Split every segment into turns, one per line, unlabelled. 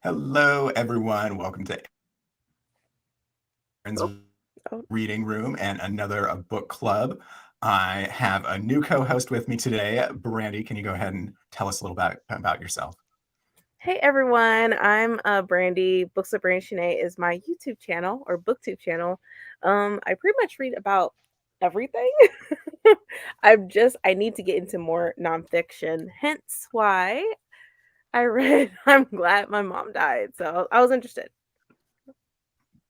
Hello, everyone. Welcome to Aaron's
Oh, oh,
Reading Room and another book club. I have a new co-host with me today. Brandy, can you go ahead and tell us a little about yourself?
hey everyone, I'm Brandy. Books of Brandy Shanae is my YouTube channel or BookTube channel. I pretty much read about everything. I need to get into more nonfiction, hence why I read I'm Glad My Mom Died. So I was interested.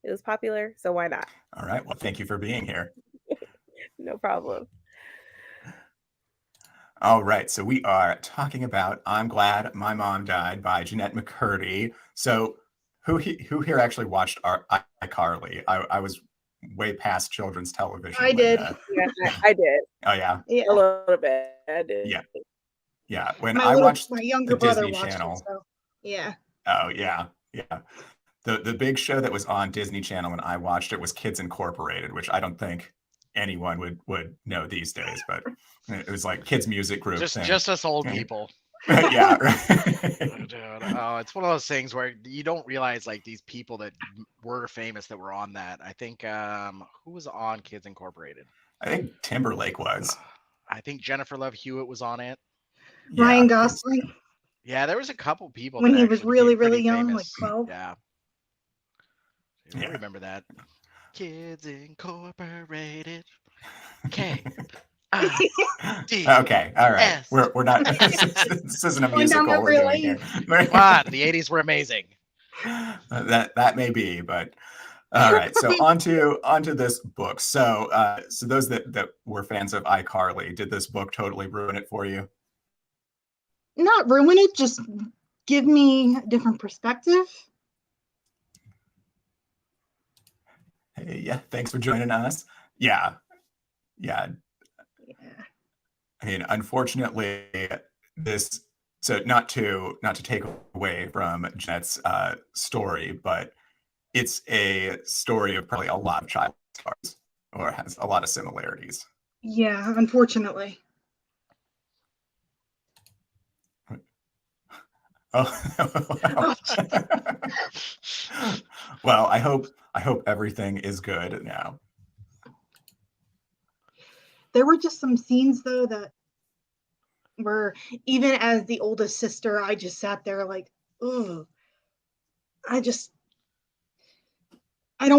It was popular, so why not?
All right. Well, thank you for being here.
No problem.
All right. So we are talking about I'm Glad My Mom Died by Jennette McCurdy. So who here actually watched our iCarly? I was way past children's television
I
when
did.
Yeah, I did
oh yeah.
a
Yeah.
little bit. I did.
Yeah. Yeah. When
My
I
little
watched
my
the
younger brother
Disney
watched it,
Channel.
so yeah.
Oh yeah. Yeah. The big show that was on Disney Channel when I watched it was Kids Incorporated, which I don't think anyone would know these days, but it was like kids music group
Just
thing.
just us old people.
Yeah.
Oh, dude, it's one of those things where you don't realize like these people that were famous that were on that. I think who was on Kids Incorporated?
I think Timberlake was.
I think Jennifer Love Hewitt was on it.
Yeah,
Ryan
I think so.
Gosling
Yeah, there was a couple people
when
that
he was
actually became
really,
pretty
really young, like
famous.
12.
Yeah, I
Yeah.
remember that. Kids Incorporated. K. D.
Okay, all right.
S.
We're not this isn't a
Going down
musical we're
memory
doing here.
lane.
Come on, the '80s were amazing.
That may be, but all right. So onto this book. So so those that were fans of iCarly, did this book totally ruin it for you?
Not ruin it, just give me a different perspective.
Hey, yeah, thanks for joining us. Yeah, yeah.
Yeah.
I mean, unfortunately, this so not to take away from Jennette's story, but it's a story of probably a lot of child stars, or has a lot of similarities.
Yeah, unfortunately.
Oh, well, I hope everything is good now.
There were just some scenes though that were, even as the oldest sister, I just sat there like, ugh. I don't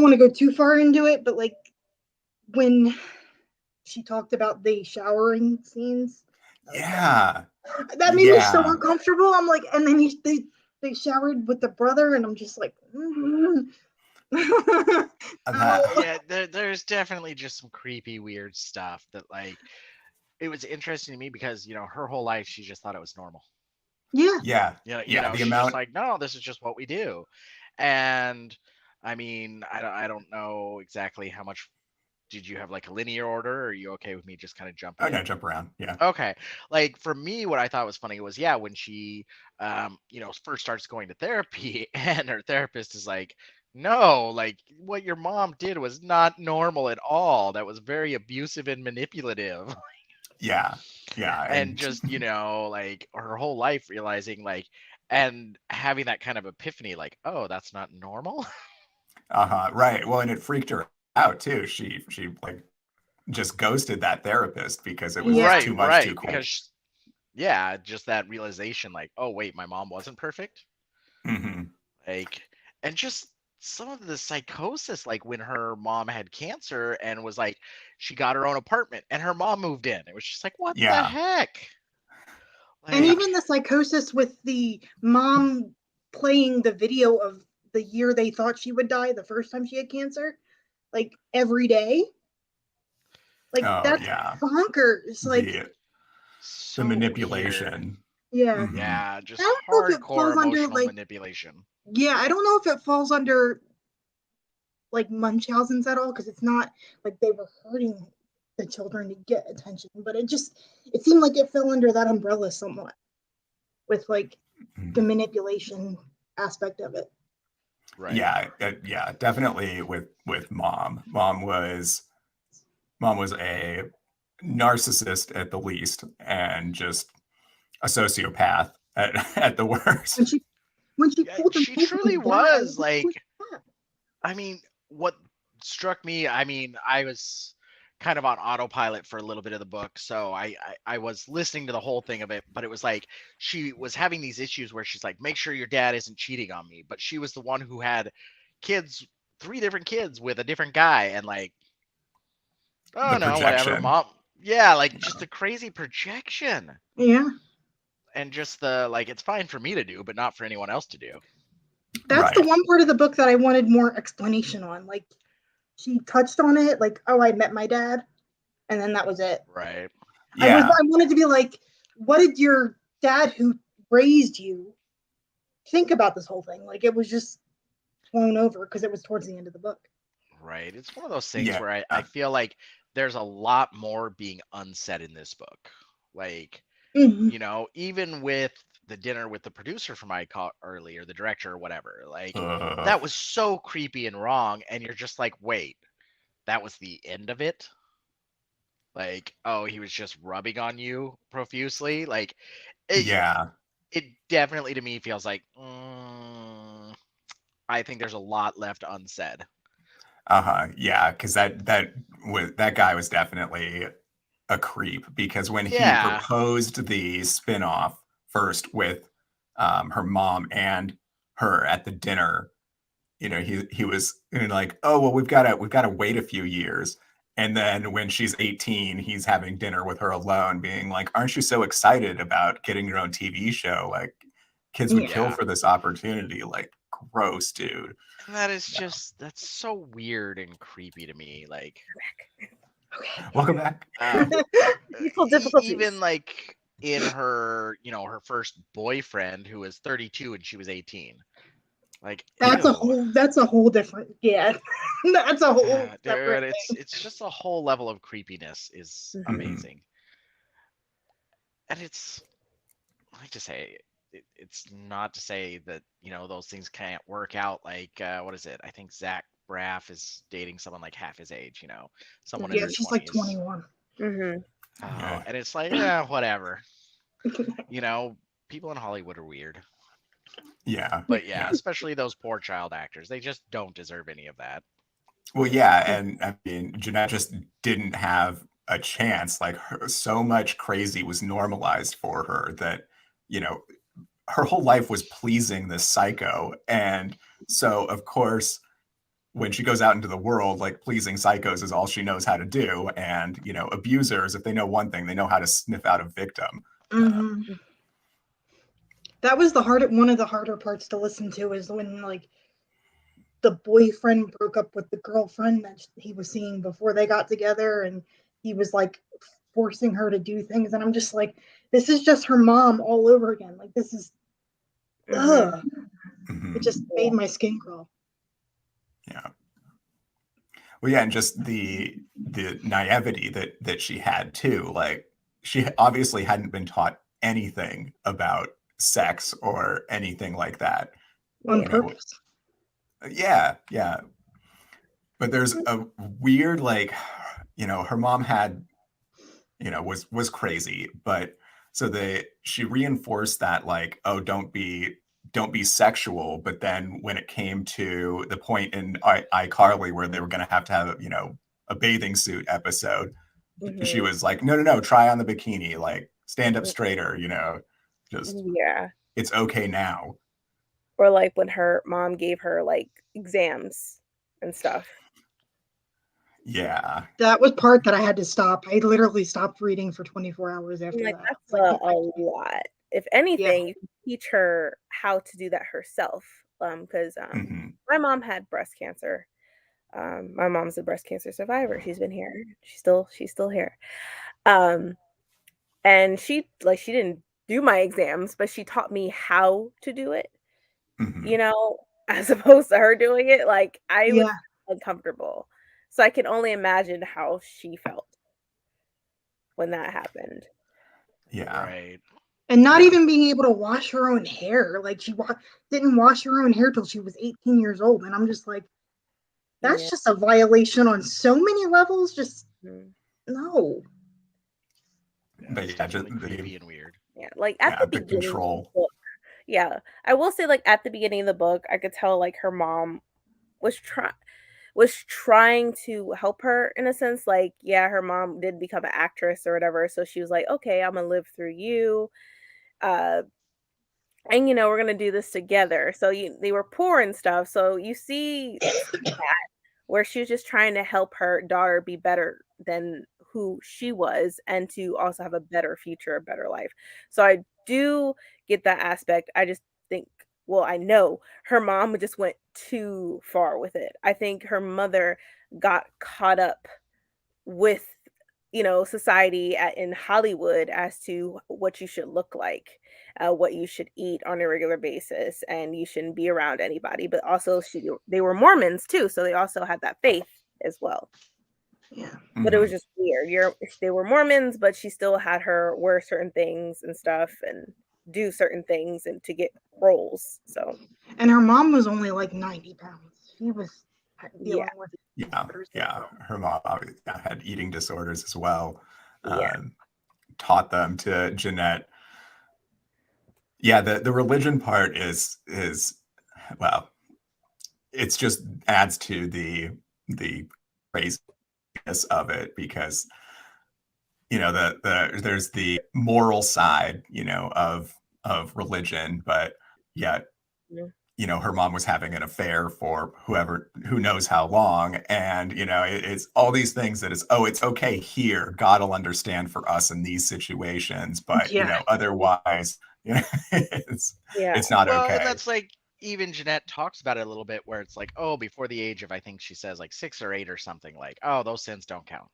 want to go too far into it, but like when she talked about the showering scenes.
Yeah.
That made me so
Yeah.
uncomfortable. I'm like, and then they showered with the brother, and I'm just like,
Yeah, there's definitely just some creepy, weird stuff that like it was interesting to me because her whole life she just thought it was normal.
yeah.
Yeah.
Yeah,
Yeah. The
she's
amount.
just like, no, this is just what we do. And I mean, I don't know exactly how much did you have like a linear order, or are you okay with me just kind of jumping
Oh no,
in?
jump around. Yeah.
Okay. Like for me, what I thought was funny was when she first starts going to therapy and her therapist is like, no, like what your mom did was not normal at all. That was very abusive and manipulative.
Yeah. Yeah.
And
And
just, like her whole life realizing like and having that kind of epiphany, like, oh, that's not normal.
right. Well, and it freaked her out too. She like just ghosted that therapist because it was just
Yeah.
too
Right,
much too
right.
cool.
Because yeah, just that realization, like, oh wait, my mom wasn't perfect.
Hmm.
Like, and just some of the psychosis, like when her mom had cancer and was like, she got her own apartment and her mom moved in. It was just like, what the
Yeah.
heck?
And
Like,
even the psychosis with the mom playing the video of the year they thought she would die the first time she had cancer, like every day. Like
Oh
that's
yeah.
bonkers. Like,
The
so weird.
manipulation.
yeah.
Hmm.
Yeah,
I
just
don't know if it
hardcore
falls under
emotional
like,
manipulation.
yeah, I don't know if it falls under like Munchausen's at all, because it's not like they were hurting the children to get attention, but it seemed like it fell under that umbrella somewhat with like the manipulation aspect of it.
Right.
Yeah. Yeah. Definitely with mom. Mom was a narcissist at the least, and just a sociopath at the worst.
when she
Yeah,
pulled him
she
over
truly
his dad, I
was
what
like.
was that?
I mean, what struck me, I mean, I was kind of on autopilot for a little bit of the book, so I was listening to the whole thing of it, but it was like she was having these issues where she's like, make sure your dad isn't cheating on me, but she was the one who had kids, 3 different kids with a different guy, and like,
The
oh no, whatever,
projection.
mom. Yeah, like just the crazy projection,
Yeah,
and just the like, it's fine for me to do, but not for anyone else to do.
that's the
Right.
one part of the book that I wanted more explanation on. Like she touched on it, like, oh, I met my dad, and then that was it.
Right.
I
Yeah.
wanted to be like, what did your dad who raised you think about this whole thing? Like it was just blown over because it was towards the end of the book.
Right. It's one of those things
Yeah.
where I feel like there's a lot more being unsaid in this book. Like,
Mhm.
even with the dinner with the producer from earlier, the director or whatever, like
Ugh.
that was so creepy and wrong. And you're just like, wait, that was the end of it? Like, oh, he was just rubbing on you profusely? Like, it,
Yeah.
it definitely to me feels like, I think there's a lot left unsaid.
Yeah, because that guy was definitely a creep because when he
Yeah.
proposed the spin-off first with her mom and her at the dinner, he was like, oh well, we've got to wait a few years. And then when she's 18, he's having dinner with her alone, being like, aren't you so excited about getting your own TV show? Like kids would kill
Yeah.
for this opportunity. Like, gross, dude.
And that is just, that's so weird and creepy to me. Like,
Welcome back.
Technical difficulties.
even like in her, her first boyfriend who was 32 and she was 18. Like,
That's
ew.
a whole different, yeah. That's a whole separate
Dude,
thing.
it's just a whole level of creepiness is
Mhm.
amazing. And it's, I like to say, it's not to say that, those things can't work out. Like, what is it? I think Zach Braff is dating someone like half his age, someone in
Yeah,
their
she's like
20s.
21.
Mhm.
Oh,
Yeah.
and it's like, yeah, whatever. People in Hollywood are weird.
Yeah.
But yeah, especially those poor child actors. They just don't deserve any of that.
Well, yeah, and I mean, Jennette just didn't have a chance. Like, so much crazy was normalized for her that, you know, her whole life was pleasing this psycho. And so, of course, when she goes out into the world, like, pleasing psychos is all she knows how to do. And, abusers, if they know one thing, they know how to sniff out a victim.
Mm-hmm. That was one of the harder parts to listen to, is when like the boyfriend broke up with the girlfriend that he was seeing before they got together, and he was like forcing her to do things, and I'm just like, this is just her mom all over again. Like, this is ugh.
Mhm.
It just made my skin crawl.
Yeah. Well, yeah, and just the naivety that she had too. Like, she obviously hadn't been taught anything about sex or anything like that.
On
You know,
purpose.
yeah. But there's a weird, like, her mom had, was crazy, but so she reinforced that, like, oh, don't be sexual. But then when it came to the point in iCarly where they were going to have, a bathing suit episode, she was like, no, try on the bikini, like, stand up straighter, just,
Yeah.
it's okay now.
Or like when her mom gave her like exams and stuff.
Yeah.
That was part that I had to stop. I literally stopped reading for 24 hours after
Like,
that.
that's
Like,
a lot. If anything, you can teach her how to do that herself. Because
Mhm.
my mom had breast cancer. My mom's a breast cancer survivor. She's been here. She's still here. And she didn't do my exams, but she taught me how to do it,
Mhm.
as opposed to her doing it. Like, I was
yeah.
uncomfortable. So I can only imagine how she felt when that happened.
Yeah.
Right.
And not
Yeah.
even being able to wash her own hair. Like, she didn't wash her own hair till she was 18 years old. And I'm just like, that's
Yeah.
just a violation on so many levels. Just
Mhm.
no.
Yeah,
But
it's
yeah, just
definitely creepy and weird.
Yeah, like at the
the
beginning of the
control.
book, Yeah. I will say, like, at the beginning of the book, I could tell, like, her mom was trying to help her in a sense. Like, yeah, her mom did become an actress or whatever, so she was like, "Okay, Imma live through you, uh, and, we're gonna do this together." So they were poor and stuff, so you see where she was just trying to help her daughter be better than who she was and to also have a better future, a better life. So I do get that aspect. I just think, well, I know her mom just went too far with it. I think her mother got caught up with society in Hollywood as to what you should look like, what you should eat on a regular basis, and you shouldn't be around anybody. But also, they were Mormons too, so they also had that faith as well.
Yeah.
But it was
Mhm.
just weird. They were Mormons, but she still had her wear certain things and stuff, and do certain things, and to get roles. So
And her mom was only like 90 pounds. She was
yeah,
dealing with
Yeah,
disorders as
yeah.
well.
Her mom obviously had eating disorders as well.
yeah,
Um, Taught them to Jennette. Yeah, the religion part is well, it's just adds to the craziness of it because there's the moral side of religion, but yet
mm,
her mom was having an affair for who knows how long, and it's all these things that is, oh, it's okay here, God will understand for us in these situations, but
Yeah.
otherwise, it's
yeah,
it's not
Well, and
okay.
that's like even Jennette talks about it a little bit, where it's like, oh, before the age of, I think she says like 6 or 8 or something, like, oh, those sins don't count.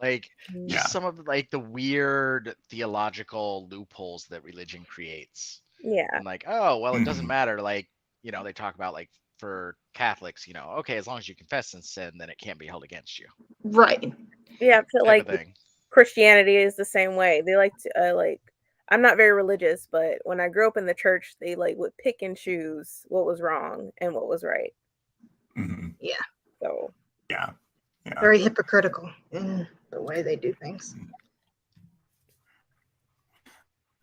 Like, just
mm,
Yeah.
some of like the weird theological loopholes that religion creates.
yeah,
And like, oh, well, it doesn't
Mhm.
matter. Like, they talk about like for Catholics, okay, as long as you confess and sin, then it can't be held against you,
Right.
yeah. So
type of
like
thing.
Christianity is the same way. They like to I'm not very religious, but when I grew up in the church, they like would pick and choose what was wrong and what was right.
Mhm.
Yeah.
So
Yeah, yeah.
Very hypocritical in the way they do things.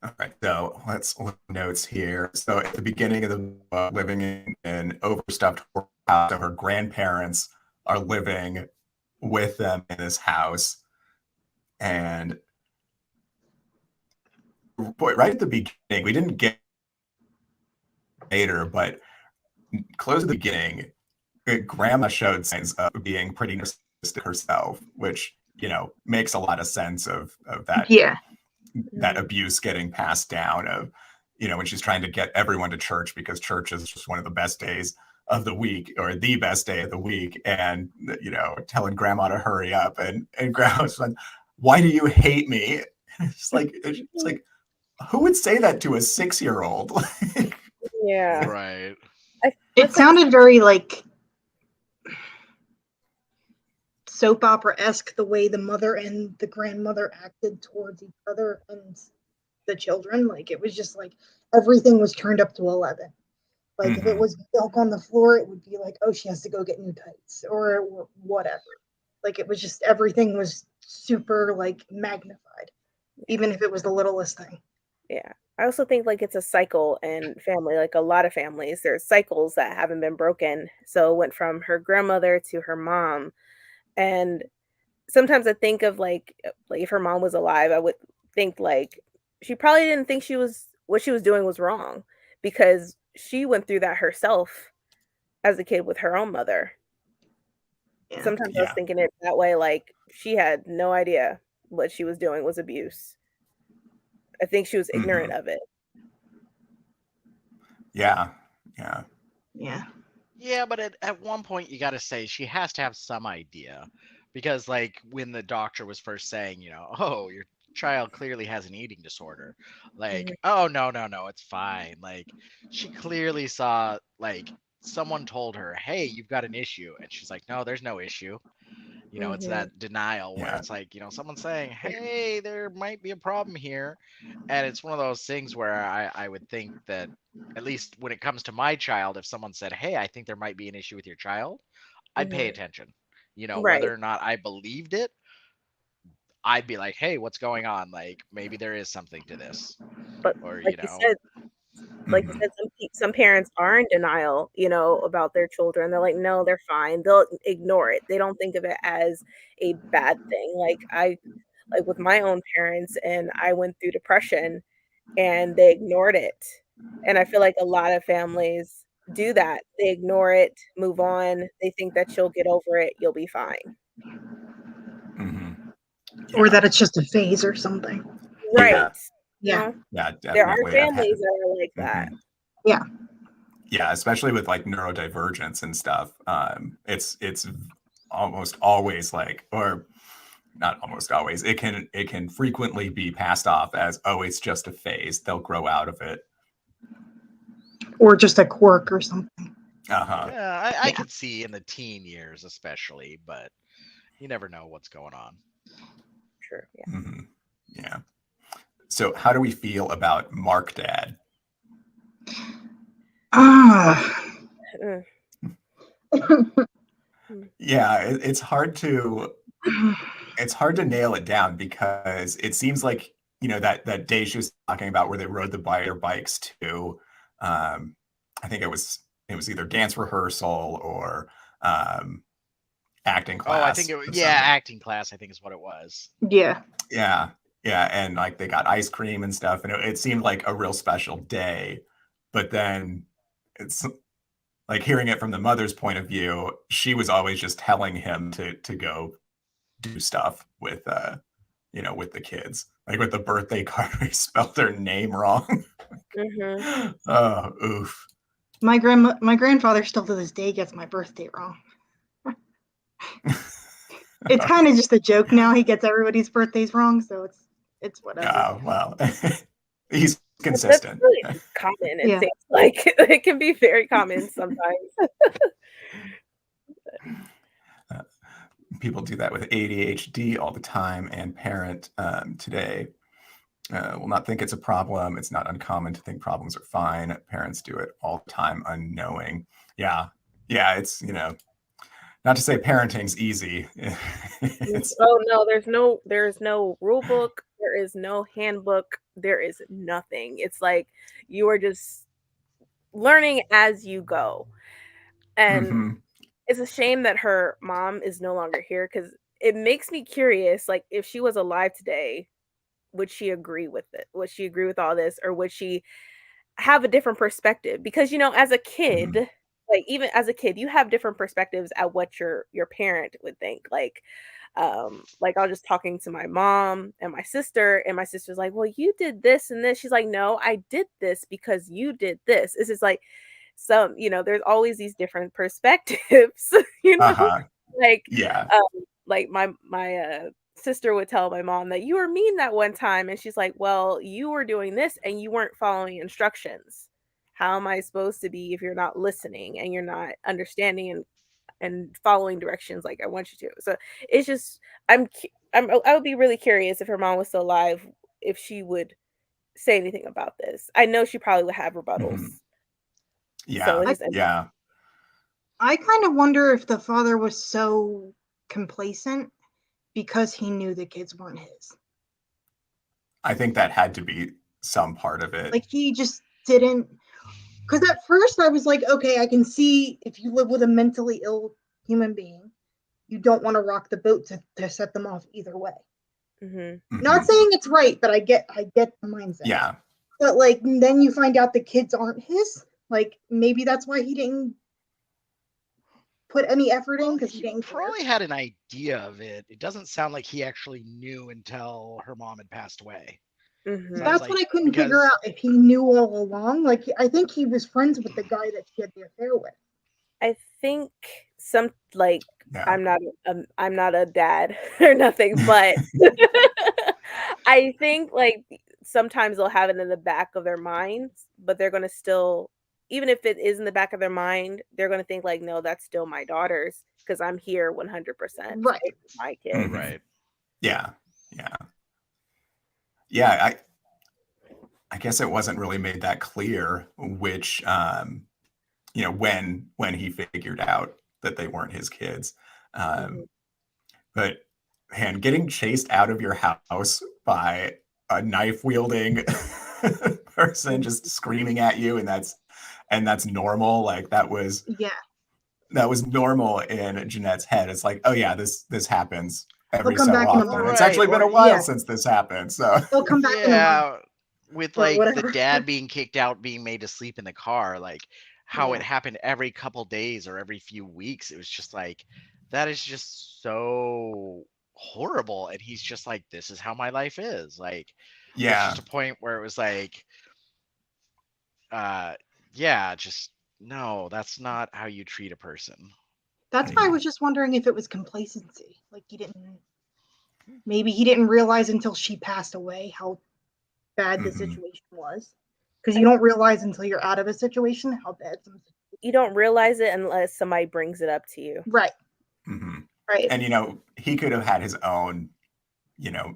All right, so let's look at notes here. So at the beginning of the book, living in an overstuffed house, so her grandparents are living with them in this house. And boy, right at the beginning, we didn't get later, but close to the beginning, grandma showed signs of being pretty narcissistic herself, which, makes a lot of sense of
Yeah.
that
mhm,
abuse getting passed down of, when she's trying to get everyone to church because church is just one of the best days of the week or the best day of the week. And, telling grandma to hurry up and grandma's like, why do you hate me? It's like, who would say that to a 6-year-old?
yeah,
Right.
It
it's like
sounded very like soap opera esque the way the mother and the grandmother acted towards each other and the children. Like it was just like everything was turned up to 11. Like if it
Mhm.
was milk on the floor, it would be like, oh, she has to go get new tights or whatever. Like it was just everything was super like magnified, even if it was the littlest thing.
yeah. I also think like it's a cycle in family. Like a lot of families, there's cycles that haven't been broken. So it went from her grandmother to her mom, and sometimes I think of like if her mom was alive, I would think like she probably didn't think what she was doing was wrong because she went through that herself as a kid with her own mother.
Yeah.
Sometimes I was
Yeah.
thinking it that way, like she had no idea what she was doing was abuse. I think she was ignorant
Mhm.
of it.
Yeah. Yeah.
Yeah.
Yeah, but at one point you got to say she has to have some idea, because like when the doctor was first saying, oh, your child clearly has an eating disorder, like,
Mhm,
oh, no, no, no, it's fine. Like, she clearly saw, like, someone told her, hey, you've got an issue, and she's like, no, there's no issue. It's
mhm,
that denial where
Yeah.
it's like, someone saying, hey, there might be a problem here. And it's one of those things where I would think that, at least when it comes to my child, if someone said, hey, I think there might be an issue with your child, I'd pay
mhm.
attention.
Right,
Whether or not I believed it, I'd be like, hey, what's going on? Like, maybe there is something to this.
but
Or,
like you said, like you
Mhm.
said, some parents are in denial, about their children. They're like, no, they're fine. They'll ignore it. They don't think of it as a bad thing. Like with my own parents, and I went through depression, and they ignored it. And I feel like a lot of families do that. They ignore it, move on. They think that you'll get over it. You'll be fine.
Mhm.
Or
Yeah.
that it's just a phase or something.
Right.
Yeah.
You
Yeah.
know,
Yeah,
there are
definitely. I've had
families that are like that.
Mhm.
Yeah.
Yeah, especially with like neurodivergence and stuff. It's almost always like, or not almost always, it can frequently be passed off as, oh, it's just a phase. They'll grow out of it.
Or just a quirk or something.
Uh-huh.
Yeah, I
Yeah.
could see in the teen years especially, but you never know what's going on.
True. Yeah.
Mhm. Yeah. So how do we feel about Mark Dad?
Ah.
Mm.
Yeah, it's hard to nail it down because it seems like, that day she was talking about where they rode their bikes to, I think it was either dance rehearsal or acting
Oh, I think
class
it was,
or
yeah,
something.
acting class, I think is what it was.
Yeah.
Yeah, yeah, and like they got ice cream and stuff, and it seemed like a real special day. But then it's like hearing it from the mother's point of view, she was always just telling him to go do stuff with the kids. Like with the birthday card, we spelled their name wrong.
Mhm.
Oh, oof.
My grandfather still to this day gets my birthday wrong. It's kind of just a joke now. He gets everybody's birthdays wrong, so it's whatever.
Oh, well, he's
That's
consistent.
really common. It
Yeah.
seems like it can be very common sometimes.
Uh, People do that with ADHD all the time, and parent today will not think it's a problem. It's not uncommon to think problems are fine. Parents do it all the time, unknowing. Yeah, yeah. It's not to say parenting's easy. It's
Oh no, there's no rule book, there is no handbook, there is nothing. It's like you are just learning as you go. And
mhm,
it's a shame that her mom is no longer here because it makes me curious, like if she was alive today, would she agree with it? Would she agree with all this, or would she have a different perspective? Because as a kid,
mhm,
like even as a kid, you have different perspectives at what your parent would think. Like I was just talking to my mom and my sister's like, well, you did this and this. She's like, no, I did this because you did this. It's just like there's always these different perspectives, you know,
uh-huh,
like
yeah,
like my sister would tell my mom that you were mean that one time, and she's like, well, you were doing this and you weren't following instructions. How am I supposed to be if you're not listening and you're not understanding and following directions like I want you to? So it's just I would be really curious if her mom was still alive, if she would say anything about this. I know she probably would have rebuttals.
mhm,
So
yeah,
it's
I
just
yeah,
I kind of wonder if the father was so complacent because he knew the kids weren't his.
I think that had to be some part of it.
Like he just didn't. Because at first I was like, okay, I can see if you live with a mentally ill human being, you don't want to rock the boat to set them off either way.
Mhm.
Not
Mhm,
saying it's right, but I get the mindset.
yeah,
But like then you find out the kids aren't his. Like maybe that's why he didn't put any effort in because he
He
didn't care.
probably had an idea of it. It doesn't sound like he actually knew until her mom had passed away.
Mhm.
Sounds
That's
like
what I couldn't figure
because
out if he knew all along. Like I think he was friends with the guy that she had the affair with.
I think some like
yeah.
I'm not a dad or nothing, but I think like sometimes they'll have it in the back of their minds, but they're gonna still, even if it is in the back of their mind, they're gonna think like, no, that's still my daughter's because I'm here 100%.
Right.
It's my kid.
Mhm,
right.
yeah, yeah, yeah. I guess it wasn't really made that clear which when he figured out that they weren't his kids.
Mhm.
Um, but man, getting chased out of your house by a knife wielding person just screaming at you, and that's normal. Like that was
Yeah.
normal in Jennette's head. It's like, oh yeah, this happens
They'll
every
come
so
back in a
often.
month.
It's
Right.
actually been a
Or
while
yeah,
since this happened. So
they'll come back in a month
Yeah, with
or
like the
whatever.
dad being kicked out, being made to sleep in the car, like how it
Yeah.
happened every couple days or every few weeks. It was just like that is just so horrible. And he's just like, this is how my life is. Like there's
yeah.
just a point where it was like, uh, yeah, just no, that's not how you treat a person.
That's why I was just wondering if it was complacency. Like maybe he didn't realize until she passed away how bad the
Mhm.
situation was. Because you don't realize until you're out of a situation how bad some.
You don't realize it unless somebody brings it up to you.
Right.
Mhm.
Right.
And he could have had his own,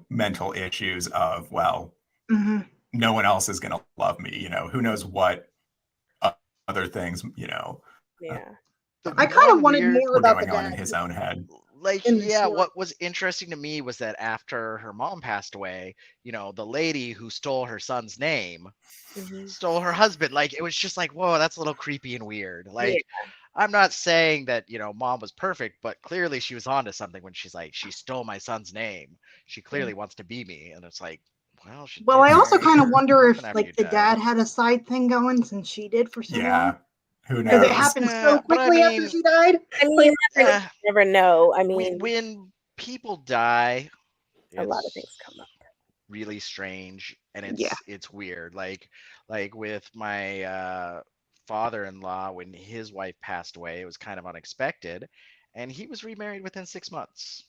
mental issues of, well,
hmm
no one else is going to love me. Who knows what other things,
Yeah.
The
I kind of
one
wanted
weird
more
were
about the
going on in
dad
his own head.
like
in the
yeah,
story.
what was interesting to me was that after her mom passed away, the lady who stole her son's name
hmm
stole her husband. Like it was just like, whoa, that's a little creepy and weird.
Yeah.
Like I'm not saying that mom was perfect, but clearly she was onto something when she's like, she stole my son's name, she clearly wants to be me. And it's like, well, she
Well,
did
I also
marry
kind of
your
wonder if
husband after you
like the
died.
dad had a side thing going since she did for so long.
Yeah. Who
Because it
knows?
happened so
But I
quickly after
mean,
she died.
I mean,
Like,
you never know. I mean,
when people die,
a lot of things
it's
come up.
really strange and
yeah.
it's weird. Like with my father-in-law, when his wife passed away, it was kind of unexpected, and he was remarried within 6 months.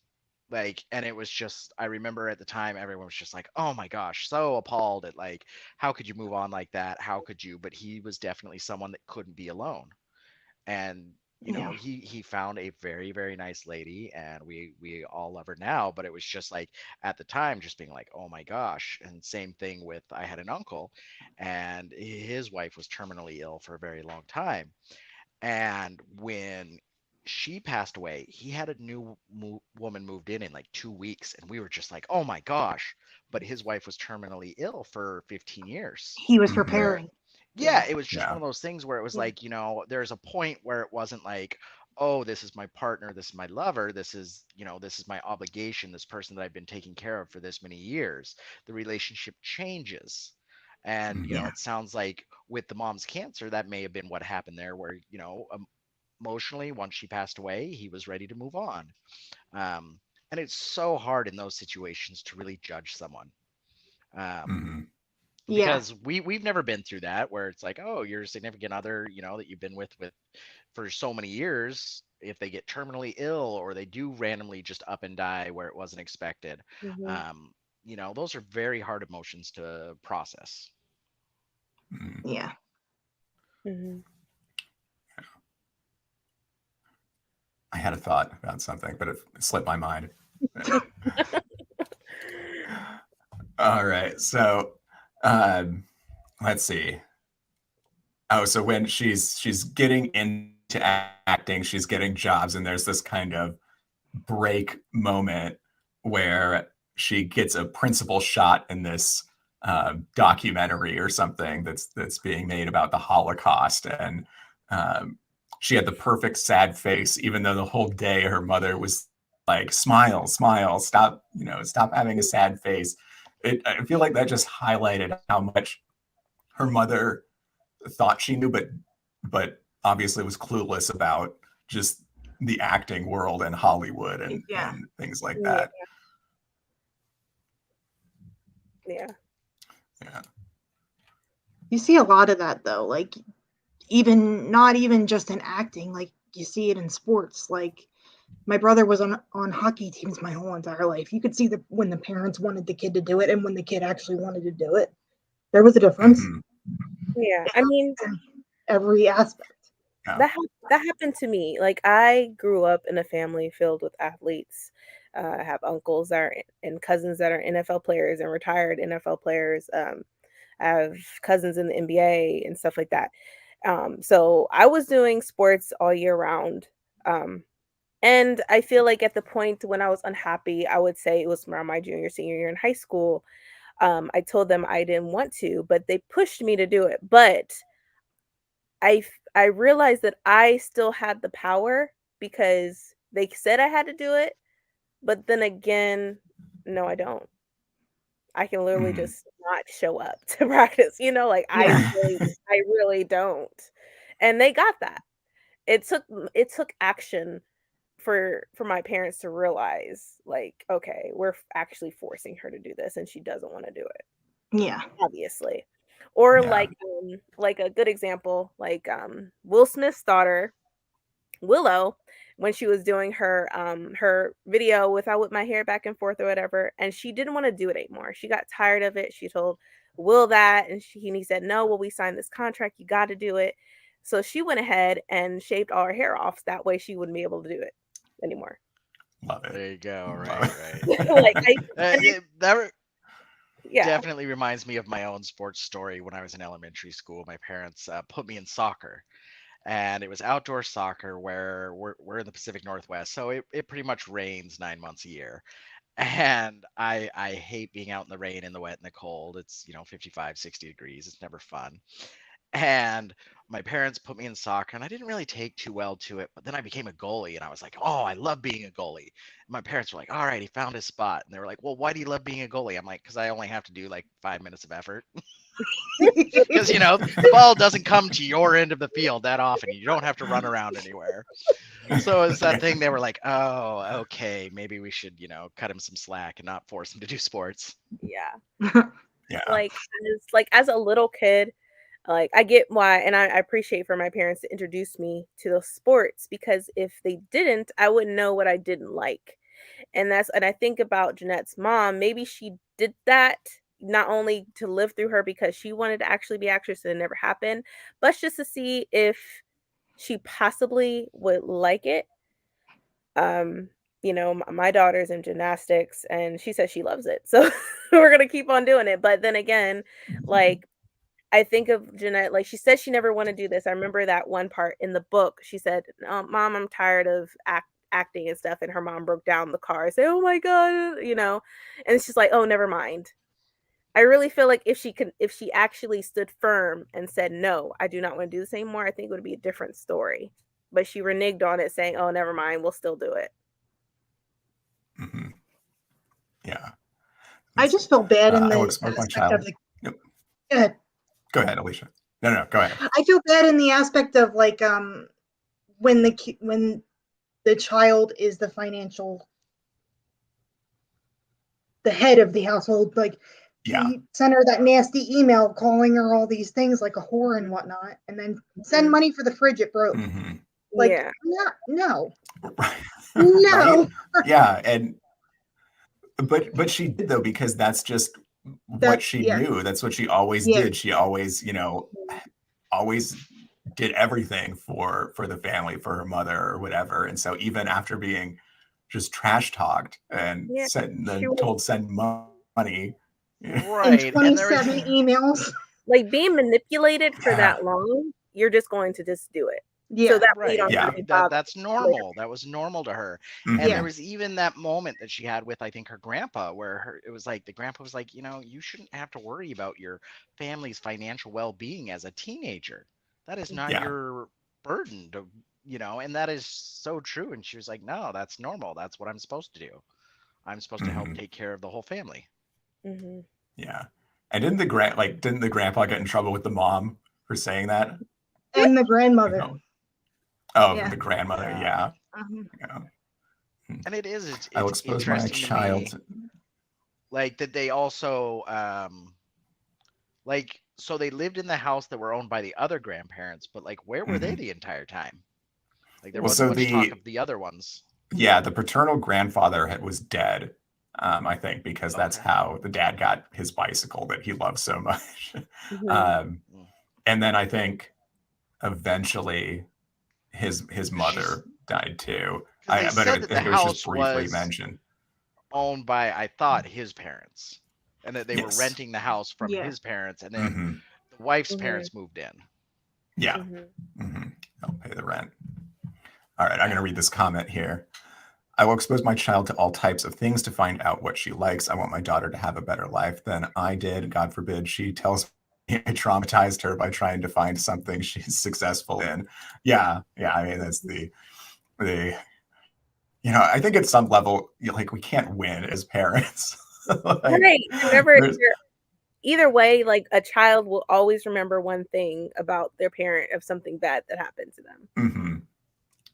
Like, and it was just, I remember at the time everyone was just like, oh my gosh, so appalled at like, how could you move on like that, how could you? But he was definitely someone that couldn't be alone. And
Yeah.
he found a very very nice lady, and we all love her now. But it was just like at the time just being like, oh my gosh. And same thing with, I had an uncle, and his wife was terminally ill for a very long time. And when she passed away, he had a new woman moved in like 2 weeks, and we were just like, oh my gosh. But his wife was terminally ill for 15 years.
He was
Mhm.
preparing.
Yeah, it was just
Yeah.
one of those things where it was
Yeah.
like, there's a point where it wasn't like, oh, this is my partner, this is my lover, this is my obligation, this person that I've been taking care of for this many years. The relationship changes. And,
Mhm.
Yeah.
it sounds like with the mom's cancer, that may have been what happened there, where, emotionally, once she passed away, he was ready to move on. And it's so hard in those situations to really judge someone. Um,
Mhm.
Yeah.
because we've never been through that, where it's like, oh, your significant other, that you've been with for so many years, if they get terminally ill or they do randomly just up and die where it wasn't expected.
hmm
um those are very hard emotions to process.
Mhm.
Yeah.
hmm
I had a thought about something, but it slipped my mind. All right. So, um, let's see. Oh, so when she's getting into acting, she's getting jobs, and there's this kind of break moment where she gets a principal shot in this documentary or something that's being made about the Holocaust, and she had the perfect sad face, even though the whole day her mother was like, "Smile, smile, stop, stop having a sad face." I feel like that just highlighted how much her mother thought she knew, but obviously was clueless about just the acting world and Hollywood and
Yeah.
and things like
Yeah.
that.
Yeah.
Yeah.
You see a lot of that though. Like even not even just in acting. Like you see it in sports. Like my brother was on hockey teams my whole entire life. You could see when the parents wanted the kid to do it and when the kid actually wanted to do it. There was a difference
Mhm.
Yeah. I mean,
in every aspect.
Yeah.
that happened to me. Like I grew up in a family filled with athletes. I have uncles that are and cousins that are NFL players and retired NFL players. I have cousins in the NBA and stuff like that. So I was doing sports all year round. Um, and I feel like at the point when I was unhappy, I would say it was around my junior, senior year in high school. I told them I didn't want to, but they pushed me to do it. But I realized that I still had the power because they said I had to do it, but then again, no, I don't. I can literally
Mhm.
just not show up to practice, like
Yeah.
I really don't. And they got that. It took action for my parents to realize, like, okay, we're actually forcing her to do this and she doesn't want to do it,
Yeah.
obviously. Or
Yeah.
like a good example, like Will Smith's daughter, Willow, when she was doing her video with I whip my hair back and forth or whatever, and she didn't want to do it anymore. She got tired of it. She told Will that, and he said, "No, well, we signed this contract. You got to do it." So she went ahead and shaved all her hair off. So that way she wouldn't be able to do it anymore.
Love it.
There you go.
Love
Right.
Like I, and I,
That
yeah,
definitely reminds me of my own sports story. When I was in elementary school, my parents put me in soccer, and it was outdoor soccer where we're in the Pacific Northwest, so it pretty much rains 9 months a year. And I hate being out in the rain, in the wet, and the cold. It's 55, 60 degrees. It's never fun. And my parents put me in soccer, and I didn't really take too well to it. But then I became a goalie, and I was like, "Oh, I love being a goalie." And my parents were like, "All right, he found his spot." And they were like, "Well, why do you love being a goalie?" I'm like, "Because I only have to do like 5 minutes of effort. Because the ball doesn't come to your end of the field that often. You don't have to run around anywhere." So it's that thing. They were like, "Oh, okay, maybe we should cut him some slack and not force him to do sports."
yeah.
Yeah.
Like as a little kid, like I get why, and I appreciate for my parents to introduce me to those sports, because if they didn't, I wouldn't know what I didn't like. And I think about Jennette's mom, maybe she did that not only to live through her because she wanted to actually be actress and it never happened, but just to see if she possibly would like it. Um, my daughter's in gymnastics and she says she loves it. So we're gonna keep on doing it. But then again, like I think of Jennette, like she said she never want to do this. I remember that one part in the book. She said, "Mom, I'm tired of acting and stuff." And her mom broke down the car, say, "Oh my god," and she's like, "Oh, never mind." I really feel like if she actually stood firm and said, "No, I do not want to do this anymore," I think it would be a different story. But she reneged on it, saying, "Oh, never mind, we'll still do it."
Mhm. Yeah.
I just feel bad in
I
the
won't smoke my
aspect of
child.
like,
Yep.
go ahead.
Go ahead, Alicia. No, go ahead.
I feel bad in the aspect of like when the child is the head of the household, like
Yeah.
he sent her that nasty email calling her all these things like a whore and whatnot, and then send money for the fridge it broke.
Hmm.
Like,
Yeah.
no,
Right?
no.
Yeah, but she did though, because that's just what
That
she
yeah,
knew. That's what she always
yeah,
did. She always, always did everything for the family, for her mother or whatever. And so even after being just trash talked and
Yeah. She was
told send money.
in
Right. And there is
27 emails.
like being manipulated for
Yeah.
that long, you're just going to just do it. So
Yeah,
that way you
right.
don't have
Yeah.
to
That
bother
that's
later.
normal. That was normal to her. And there
yeah,
Hmm.
was even that moment that she had with, I think, her grandpa, where it was like the grandpa was like, you shouldn't have to worry about your family's financial well-being as a teenager. That is not
Yeah.
your burden and that is so true. And she was like, "No, that's normal. That's what I'm supposed to do. I'm supposed to help
Hmm.
take care of the whole family."
Hmm.
Yeah. And didn't the grandpa get in trouble with the mom for saying that?
and the
Like,
grandmother.
oh, oh,
Yeah,
the grandmother.
Yeah.
Yeah.
um,
Yeah. Hmm.
And it's
I will
it's
expose my
interesting to me,
child.
like that they also like, so they lived in the house that were owned by the other grandparents, but like where were they
Hmm.
the entire time? Like there
Well,
Yeah.
wasn't
so
much talk of the other ones.
the paternal grandfather was dead. I think because that's
Okay.
how the dad got his bicycle that he loved so much.
Hmm.
um,
Mm.
and then I think eventually his
'Cause she's
mother died too.
because they
But I
said that the
think it was just
house
briefly
was
mentioned.
owned by, I thought, his parents, and that they were
Yes.
renting the house from
yeah.
his parents, and then
Hmm.
the wife's
Hmm.
parents moved in.
Yeah.
Hmm.
Hmm. I'll pay the rent. All right. I'm going to
Yeah.
read this comment here. I will expose my child to all types of things to find out what she likes. I want my daughter to have a better life than I did. God forbid she tells me I traumatized her by trying to find something she's successful in. Yeah, I mean, that's the I think at some level, like, we can't win as parents. Like,
Right. Remember,
there's
either way, like a child will always remember one thing about their parent of something bad that happened to them.
mhm.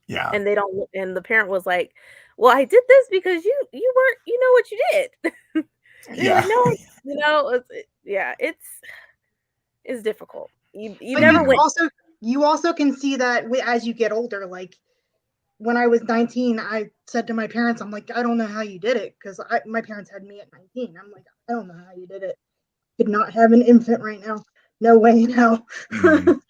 Yeah.
And they don't, and the parent was like, well, I did this because you weren't, you know what you did. And you're like,
Yeah.
no, it's difficult. You
But
never
Mhm.
win.
you also can see that as you get older. Like when I was 19, I said to my parents, I'm like, I don't know how you did it, because my parents had me at 19. I'm like, I don't know how you did it. Could not have an infant right now. No way in hell.
Mhm.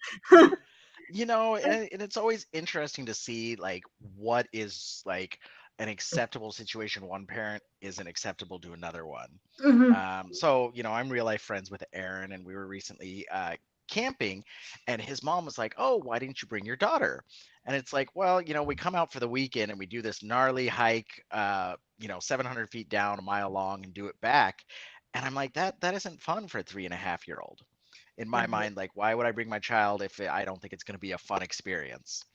And it's always interesting to see like what is like an acceptable situation one parent isn't acceptable to another one.
Mhm.
So I'm real life friends with Aaron, and we were recently camping, and his mom was like, "Oh, why didn't you bring your daughter?" And it's like, well, we come out for the weekend and we do this gnarly hike, 700 feet down, a mile long, and do it back. And I'm like, that isn't fun for a 3.5-year old. In my
Mhm.
mind, like, why would I bring my child if I don't think it's going to be a fun experience?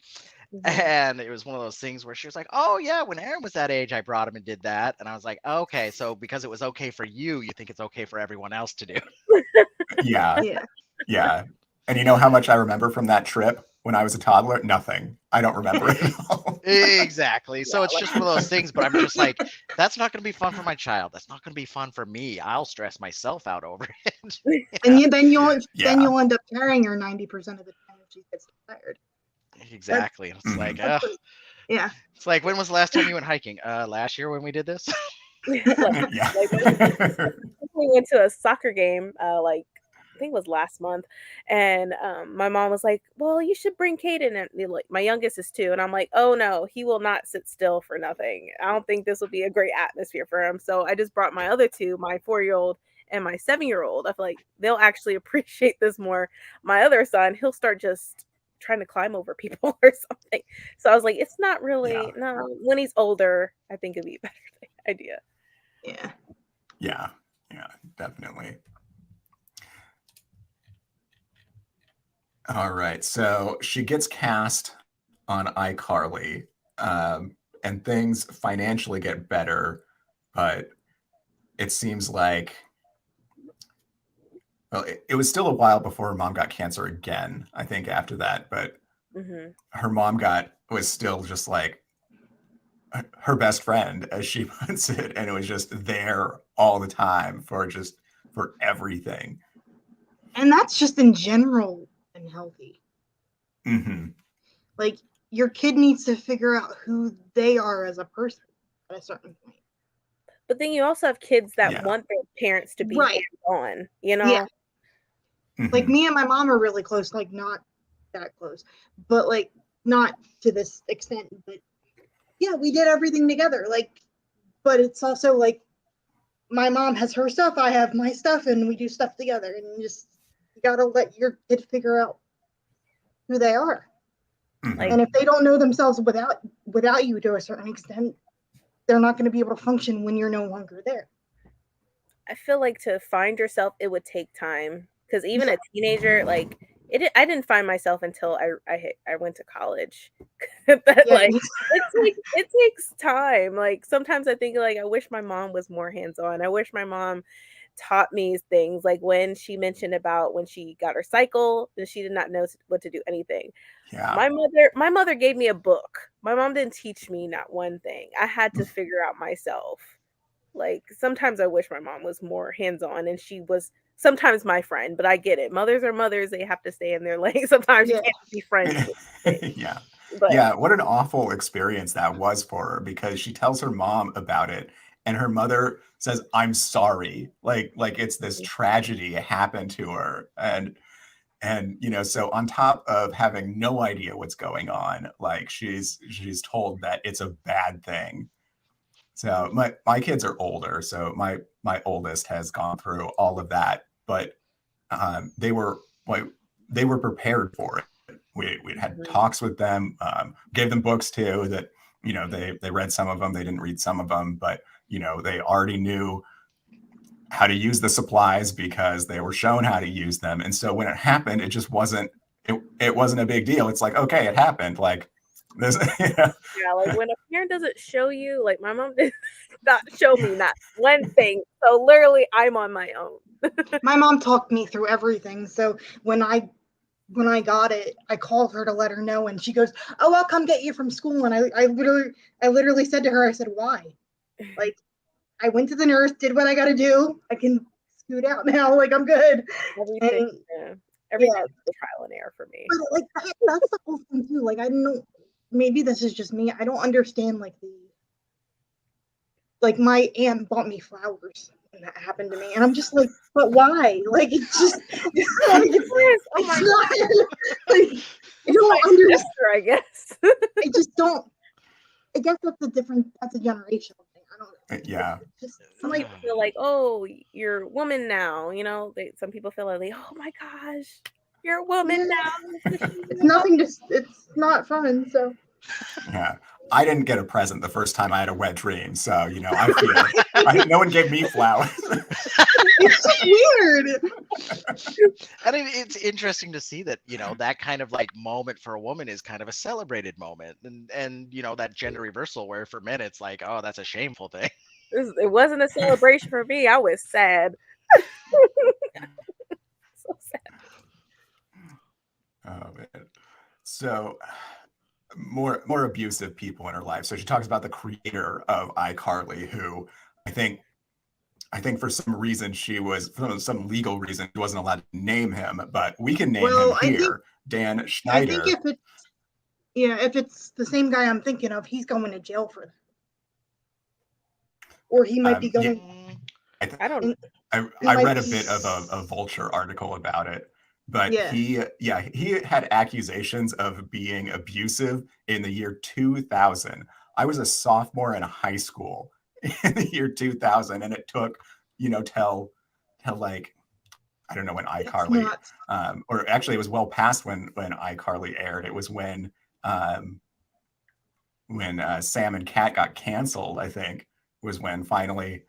Mhm.
And it was one of those things where she was like, "Oh yeah, when Aaron was that age, I brought him and did that." And I was like, "Okay, so because it was okay for you, you think it's okay for everyone else to do?"
Yeah.
Yeah.
Yeah. And you know how much I remember from that trip when I was a toddler? Nothing. I don't remember it at all.
Exactly.
Yeah,
So it's
like
just one of those things, but I'm just like, that's not going to be fun for my child. That's not going to be fun for me. I'll stress myself out over it.
And then
Yeah.
you'll end up carrying her 90% of the time if she gets tired. That's
Exactly. It's like,
Mhm.
yeah.
it's like, when was the last time you went hiking? Last year when we did this.
like
Yeah.
like we went to a soccer game, like I think it was last month, and my mom was like, "Well, you should bring Caden." And like my youngest is 2, and I'm like, "Oh no, he will not sit still for nothing. I don't think this will be a great atmosphere for him." So I just brought my other 2, my 4-year-old and my 7-year-old. I feel like they'll actually appreciate this more. My other son, he'll start just trying to climb over people or something. So I was like, it's not
Yeah.
really no. When he's older, I think it'd be a better idea.
Yeah.
Yeah. Yeah. Definitely. All right. So she gets cast on iCarly, and things financially get better, but it seems like, well, it was still a while before her mom got cancer again, I think, after that. But
Hmm.
her mom was still just like her best friend, as she puts it, and it was just there all the time for everything.
And that's just in general unhealthy.
Hmm.
Like your kid needs to figure out who they are as a person at a certain point.
But then you also have kids that
Yeah.
want their parents to be
Right.
hands-on,
Yeah. Like
Hmm.
me and my mom are really close, like not that close, but like not to this extent. But yeah, we did everything together. Like, but it's also like my mom has her stuff, I have my stuff, and we do stuff together. And you gotta let your kid figure out who they are.
Hmm.
Like
And if they don't know themselves without you to a certain extent, they're not going to be able to function when you're no longer there.
I feel like to find yourself, it would take time because even
Yeah.
a teenager, like I didn't find myself until I went to college. But
Yeah.
like it takes time. Like sometimes I think like I wish my mom was more hands-on. I wish my mom taught me things like when she mentioned about when she got her cycle and she did not know what to do anything.
Yeah.
My mother gave me a book. My mom didn't teach me not one thing. I had to figure out myself. Like sometimes I wish my mom was more hands-on and she was sometimes my friend, but I get it. Mothers are mothers, they have to stay in their lane. Sometimes you
Yeah.
can't be friends with it.
Yeah.
But
Yeah. What an awful experience that was for her, because she tells her mom about it and her mother says, "I'm sorry." Like it's this tragedy happened to her. And so on top of having no idea what's going on, like she's told that it's a bad thing. So my kids are older, so my oldest has gone through all of that, but they were like they were prepared for it. We'd had
Mhm.
talks with them, gave them books too that you know, they read some of them, they didn't read some of them, but you know, they already knew how to use the supplies because they were shown how to use them. And so when it happened, it just wasn't it wasn't a big deal. It's like, okay, it happened. Like this, you know?
Yeah, like when a parent doesn't show you, like my mom did not show me not one thing. So literally I'm on my own.
My mom talked me through everything. So when I got it, I called her to let her know, and she goes, "Oh, I'll come get you from school." And I literally said to her, I said, "Why? Like, I went to the nurse, did what I got to do. I can scoot out now. Like, I'm good."
Everything,
And
everything
yeah,
is trial and error for me.
but like that's the whole thing too. Like, I don't know. Maybe this is just me. I don't understand like my aunt bought me flowers when that happened to me, and I'm just like, but why? Like, it's just like,
Oh my
not like I don't understand.
sister, I guess.
I just don't. I guess that's a generational thing. I don't know.
Yeah.
Just
Some
like,
people feel like, oh, you're a woman now. You know, some people feel like, oh my gosh, you're a woman
yeah,
now.
it's nothing. Just it's not fun. So
Yeah. I didn't get a present the first time I had a wet dream. So, you know, I feel no one gave me flowers.
it's just weird.
And it's interesting to see that, you know, that kind of like moment for a woman is kind of a celebrated moment, and you know, that gender reversal where for men it's like, oh, that's a shameful thing.
It wasn't a celebration for me. I was sad. So sad.
Oh man. So more abusive people in her life. So she talks about the creator of iCarly, who I think for some reason for some legal reason she wasn't allowed to name him, but we can name him here. Dan Schneider.
I think if it's the same guy I'm thinking of, he's going to jail for that, or he might be going.
Yeah,
I don't.
I read a bit of a Vulture article about it, but he had accusations of being abusive in the year 2000. I was a sophomore in high school in the year 2000, and it took, you know, till like, I don't know when iCarly, or actually it was well past when iCarly aired. It was when Sam and Cat got canceled, I think, was when finally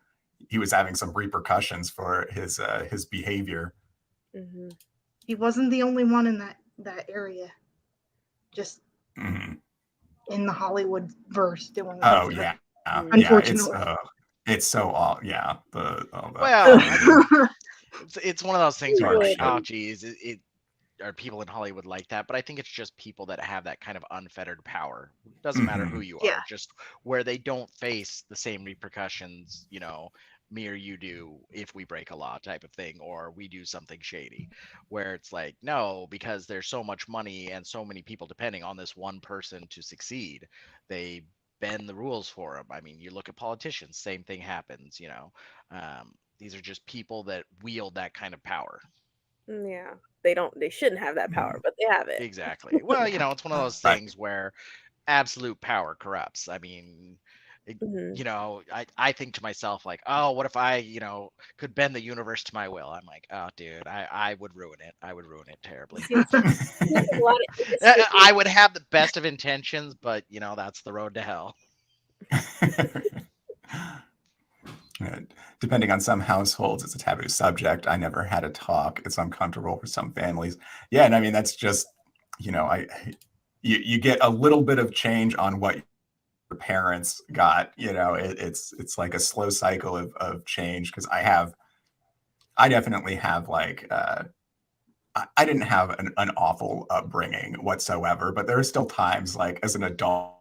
he was having some repercussions for his behavior.
Mm-hmm.
He wasn't the only one in that area, just in the Hollywood verse doing that.
Oh yeah,
unfortunately,
it's so all well.
I mean, it's one of those things where like, oh geez, are people in Hollywood like that? But I think it's just people that have that kind of unfettered power. It doesn't matter who you are, just where they don't face the same repercussions, you know, me or you do if we break a law type of thing, or we do something shady, where it's like, no, because there's so much money and so many people depending on this one person to succeed, they bend the rules for them. I mean, you look at politicians, same thing happens, you know. These are just people that wield that kind of power.
Yeah, they shouldn't have that power, but they have it.
Exactly. Well, you know, it's one of those things where absolute power corrupts. I mean, you know, I think to myself like, oh, what if I, you know, could bend the universe to my will? I'm like, oh, dude, I would ruin it. I would ruin it terribly. I would have the best of intentions, but you know, that's the road to hell.
Depending on some households, it's a taboo subject. I never had a talk. It's uncomfortable for some families. Yeah, and I mean that's just, you know, you get a little bit of change on what your parents got. You know, it's like a slow cycle of change, because I definitely have like I didn't have an awful upbringing whatsoever, but there are still times like as an adult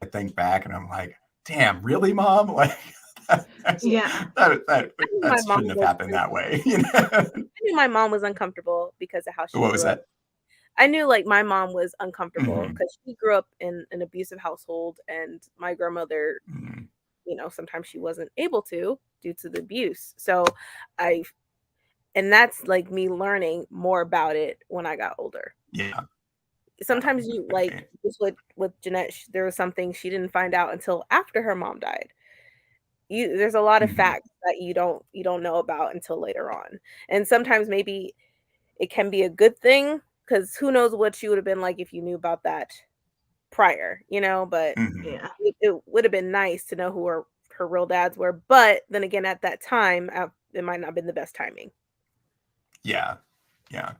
I think back and I'm like, damn, really, Mom? Like. That shouldn't have happened that way. You know?
I knew my mom was uncomfortable because of how she
What was that?
I knew like my mom was uncomfortable because she grew up in an abusive household, and my grandmother, you know, sometimes she wasn't able to due to the abuse. So and that's like me learning more about it when I got older.
Yeah.
Sometimes you like just with Jennette, there was something she didn't find out until after her mom died. There's a lot of facts that you don't know about until later on. And sometimes maybe it can be a good thing, because who knows what she would have been like if you knew about that prior, you know, but
Mhm.
Yeah.
it would have been nice to know who her real dads were. But then again, at that time, it might not have been the best timing.
Yeah. Yeah.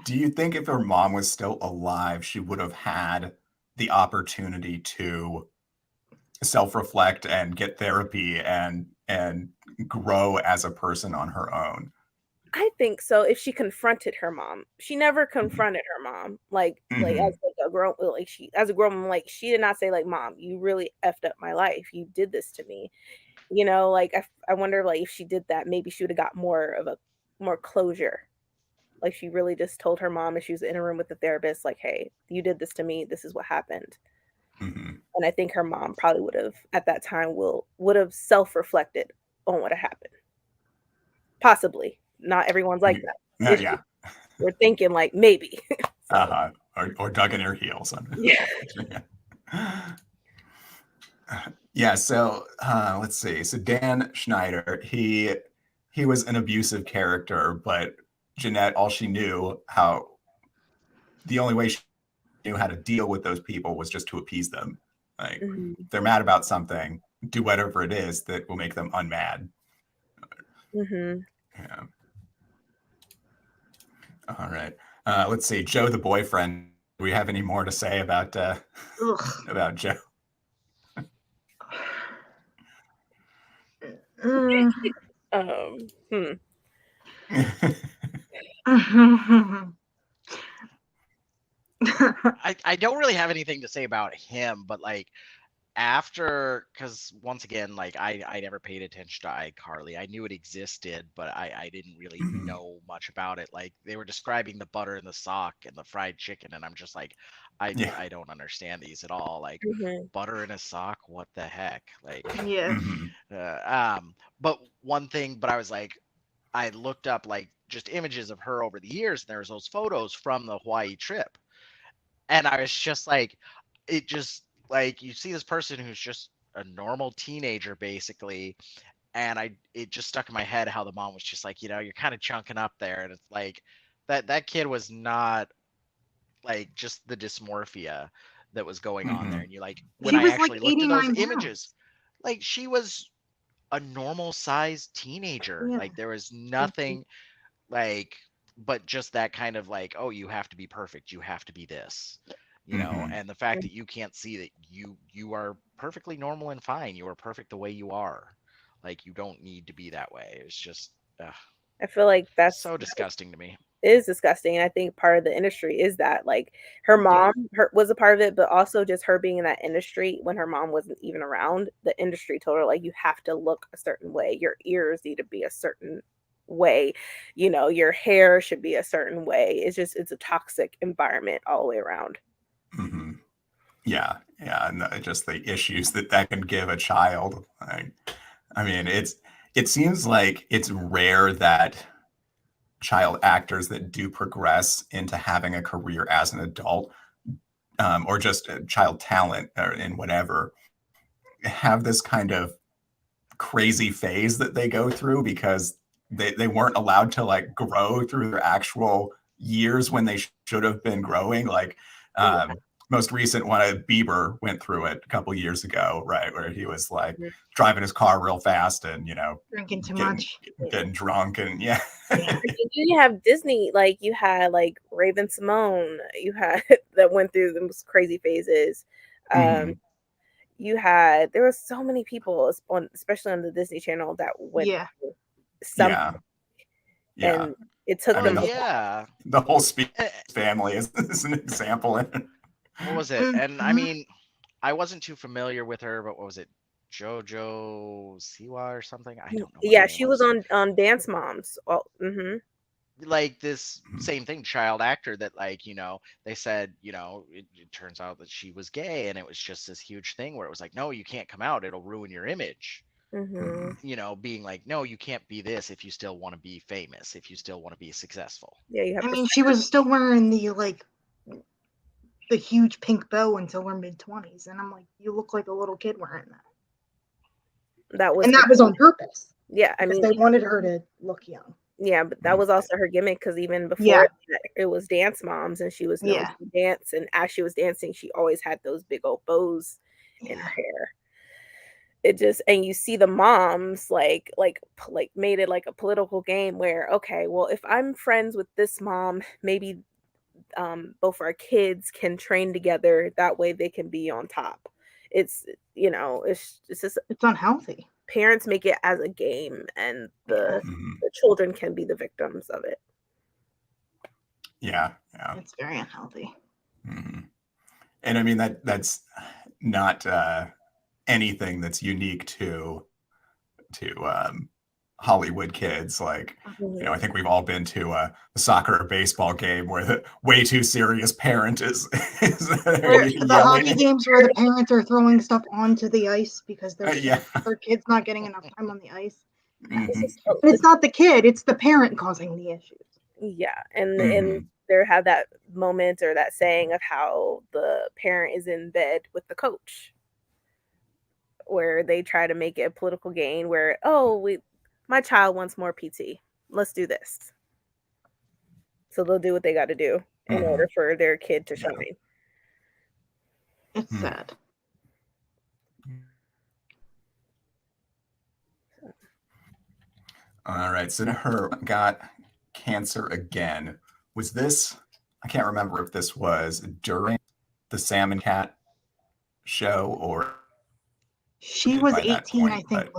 Do you think if her mom was still alive, she would have had the opportunity to self-reflect and get therapy and grow as a person on her own?
I think so. If she confronted her mom, she never
Mhm.
confronted her mom, like
Mhm.
as like a grown, like she as a grown, like she did not say like, "Mom, you really effed up my life. You did this to me." You know, like I wonder like if she did that, maybe she would have got more closure. Like she really just told her mom if she was in a room with the therapist, like, "Hey, you did this to me. This is what happened."
Mhm.
And I think her mom probably would have at that time would have self-reflected on what had happened. Possibly. Not everyone's like that. It's
Yeah.
just we're thinking like maybe. So,
Uh-huh. Or dug in her heels.
yeah.
Yeah. Yeah, so let's see. So Dan Schneider, he was an abusive character, but Jennette, all she knew how the only way she knew how to deal with those people was just to appease them. Like
Mhm.
if they're mad about something, do whatever it is that will make them unmad.
Mhm.
Yeah. All right. Let's see. Joe the boyfriend. Do we have any more to say about
Ugh.
about Joe?
Mm.
Hmm.
I don't really have anything to say about him, but like after, because once again, like I never paid attention to iCarly. I knew it existed, but I didn't really
Mhm.
know much about it. Like they were describing the butter in the sock and the fried chicken, and I'm just like,
Yeah.
I don't understand these at all. Like
Mhm.
butter in a sock, what the heck? Like,
Yeah.
Mhm.
but one thing, but I was like, I looked up like just images of her over the years, and there's those photos from the Hawaii trip, and I was just like, it just like you see this person who's just a normal teenager basically, and it just stuck in my head how the mom was just like, you're kind of chunking up there, and it's like that kid was not like just the dysmorphia that was going on there,
Mhm.
and you like when
She
I
was like
actually looked at those
89
images,
pounds.
like she was a normal sized teenager.
Yeah.
Like there was
Mhm.
nothing like but just that kind of like, oh, you have to be perfect, you have to be this,
Mhm.
and the fact that you can't see that you are perfectly normal and fine, you are perfect the way you are, like you don't need to be that way. It's just
I feel like
so disgusting to me.
is disgusting, and I think part of the industry is that, like, her
Yeah.
mom her was a part of it, but also just her being in that industry when her mom wasn't even around, the industry told her, like, "You have to look a certain way, your ears need to be a certain way, you know, your hair should be a certain way." It's a toxic environment all the way around.
Mhm. Yeah, yeah, and just the issues that that can give a child. I mean, it seems like it's rare that child actors that do progress into having a career as an adult, or just a child talent or in whatever, have this kind of crazy phase that they go through because they weren't allowed to like grow through their actual years when they should have been growing. Like
Yeah.
most recent one, Bieber went through it a couple years ago, right, where he was like
Mhm.
driving his car real fast and
Drinking too
getting
much.
Yeah.
getting drunk and yeah.
Yeah.
And then you have Disney, like, you had, like, Raven Simone, you had that went through those crazy phases. Um,
Mhm.
you had there was so many people especially on the Disney Channel that went
Yeah.
through something,
Yeah, yeah.
and it took
I mean
them a
the
Yeah.
whole Spears
Eh,
family is an example.
what was it? And I
Mhm.
mean, I wasn't too familiar with her, but what was it? Jojo Siwa or something? I don't know what her
yeah,
name
she was
was.
on Dance Moms. Oh, mhm.
Like this same thing, child actor that like, they said, it turns out that she was gay, and it was just this huge thing where it was like, no, you can't come out, it'll ruin your image.
Mhm.
Being like, no, you can't be this if you still want to be famous, if you still want to be successful.
Yeah, you have
I mean, she was still wearing the huge pink bow until her mid-20s, and I'm like, you look like a little kid wearing that.
that was
And
her
that was on purpose
yeah, I
because
mean,
they wanted her to look young.
Yeah, but that was also her gimmick because even before
Yeah.
that, it was dance moms, and she was known
Yeah.
to dance. And as she was dancing, she always had those big old bows in
Yeah.
her hair. It just, and you see the moms like made it like a political game where, okay, well, if I'm friends with this mom, maybe both our kids can train together. That way, they can be on top. It's it's just
It's unhealthy.
parents make it as a game, and
Yeah.
the children can be the victims of it.
Yeah.
It's very unhealthy.
And I mean that's not anything that's unique to Hollywood kids. Like, I think we've all been to a soccer or baseball game where the way too serious parent is
The hockey games where the parents are throwing stuff onto the ice because their kid's not getting enough time on the ice. And it's not the kid, it's the parent causing the issues.
Yeah, and there have that moment or that saying of how the parent is in bed with the coach, where they try to make it a political gain where, my child wants more PT. Let's do this. So they'll do what they got to do in order for their kid to shine.
It's sad.
All right, so her got cancer again. Was this, I can't remember if this was during the Salmon Cat show or
she was 18, I think,